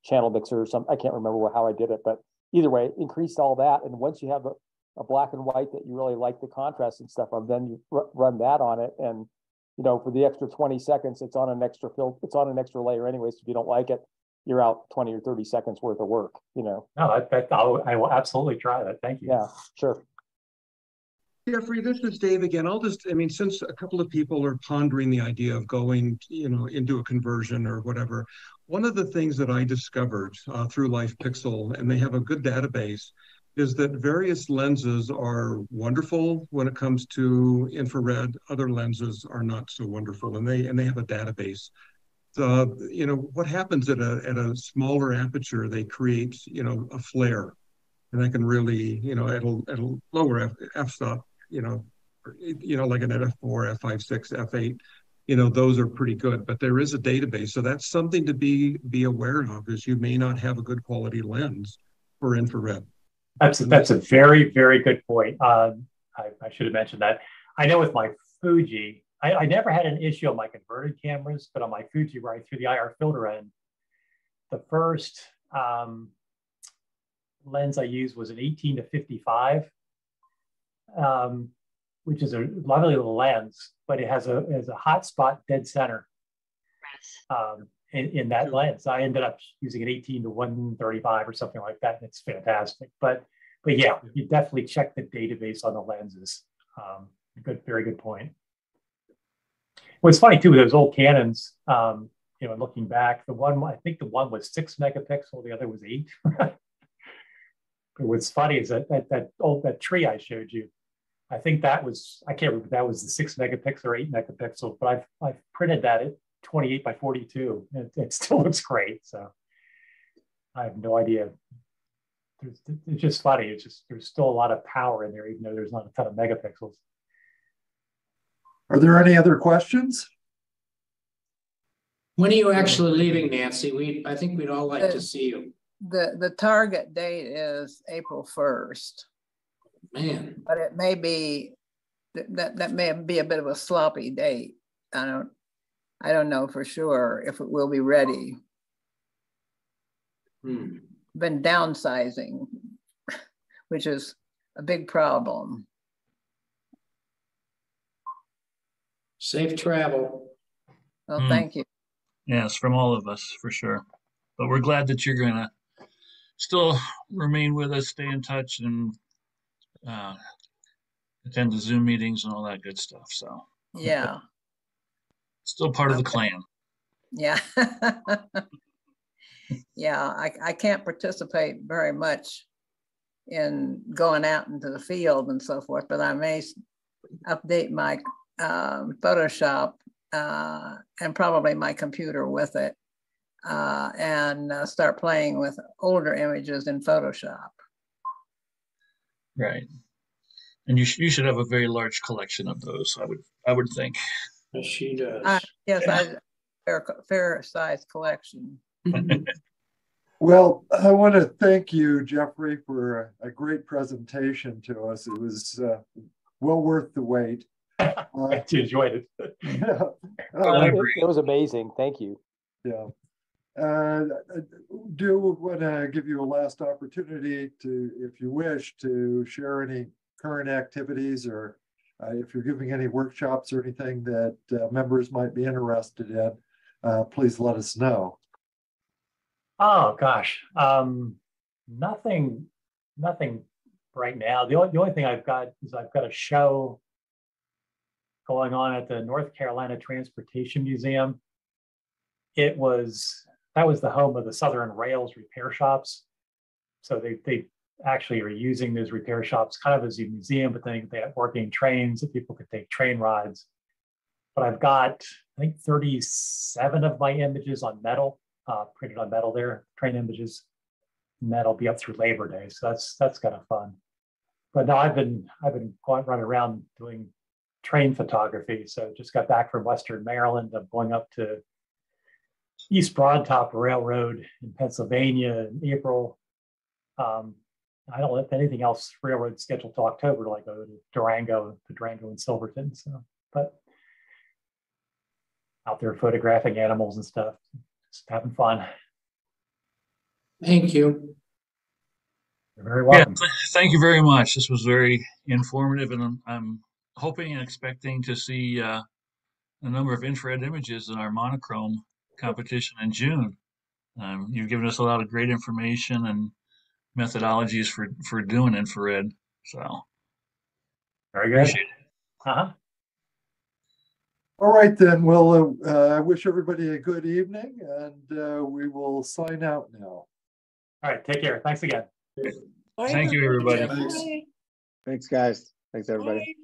channel mixer or something, I can't remember how I did it, but either way, increased all that. And once you have a black and white that you really like the contrast and stuff of, then you run that on it. And, for the extra 20 seconds, it's on an extra layer anyways. If you don't like it, you're out 20 or 30 seconds worth of work, No,
I will absolutely try that. Thank you.
Yeah, sure.
Jeffrey, this is Dave again. Since a couple of people are pondering the idea of going, into a conversion or whatever, one of the things that I discovered through Life Pixel, and they have a good database, is that various lenses are wonderful when it comes to infrared. Other lenses are not so wonderful, and they have a database. So, what happens at a smaller aperture, they create, a flare, and that can really, at a lower f-stop, like an f4, f5.6, f8, those are pretty good, but there is a database. So that's something to be aware of, is you may not have a good quality lens for infrared.
That's a very, very good point. I should have mentioned that. I know with my Fuji, I never had an issue on my converted cameras, but on my Fuji, where I threw the IR filter in, the first lens I used was an 18 to 55, which is a lovely little lens, but it has a hotspot dead center in that lens. I ended up using an 18 to 135 or something like that, and it's fantastic. But yeah, you definitely check the database on the lenses. Very good point. What's funny too with those old Canons, looking back, I think the one was 6 megapixel, the other was 8. But what's funny is that tree I showed you, I think I can't remember if that was the 6 megapixel or 8 megapixel, but I've printed that 28 by 42. It still looks great. So I have no idea. It's just funny. It's just, there's still a lot of power in there, even though there's not a ton of megapixels.
Are there any other questions?
When are you actually leaving, Nancy? I think we'd all like to see you.
The target date is April 1st.
Man.
But it may be, that may be a bit of a sloppy date. I don't know for sure if it will be ready. Been downsizing, which is a big problem.
Safe travel.
Well, thank you.
Yes, from all of us, for sure. But we're glad that you're going to still remain with us, stay in touch, and attend the Zoom meetings and all that good stuff. So
yeah,
still part of the clan.
Yeah. Yeah, I can't participate very much in going out into the field and so forth, but I may update my Photoshop and probably my computer with it and start playing with older images in Photoshop.
Right. And you should have a very large collection of those, I would think.
Yes, she does.
Yes, yeah. Fair size collection.
Well, I want to thank you, Jeffrey, for a great presentation to us. It was well worth the wait.
I enjoyed it.
Yeah.
It was amazing. Thank you.
Yeah. Do want to give you a last opportunity to, if you wish, to share any current activities, or if you're giving any workshops or anything that members might be interested in, please let us know.
Oh gosh, nothing right now. The only thing I've got is I've got a show going on at the North Carolina Transportation Museum. That was the home of the Southern Rails repair shops. So they actually are using those repair shops kind of as a museum, but then they have working trains that people could take train rides. But I've got, I think, 37 of my images on metal, printed on metal there, train images, and that'll be up through Labor Day. So that's kind of fun. But no, I've been running around doing train photography. So just got back from Western Maryland. I'm going up to East Broadtop Railroad in Pennsylvania in April. I don't have anything else railroad scheduled till October till I go to Durango and Silverton. So, but out there photographing animals and stuff, just having fun.
Thank you.
You're very welcome.
Yeah, thank you very much. This was very informative, and I'm hoping and expecting to see a number of infrared images in our monochrome competition in June. You've given us a lot of great information and methodologies for doing infrared. So
very good. Appreciate it.
All right, then. Well, I wish everybody a good evening, and we will sign out now.
All right. Take care. Thanks again.
Thank you, everybody.
Thanks, guys. Thanks, everybody.
Bye.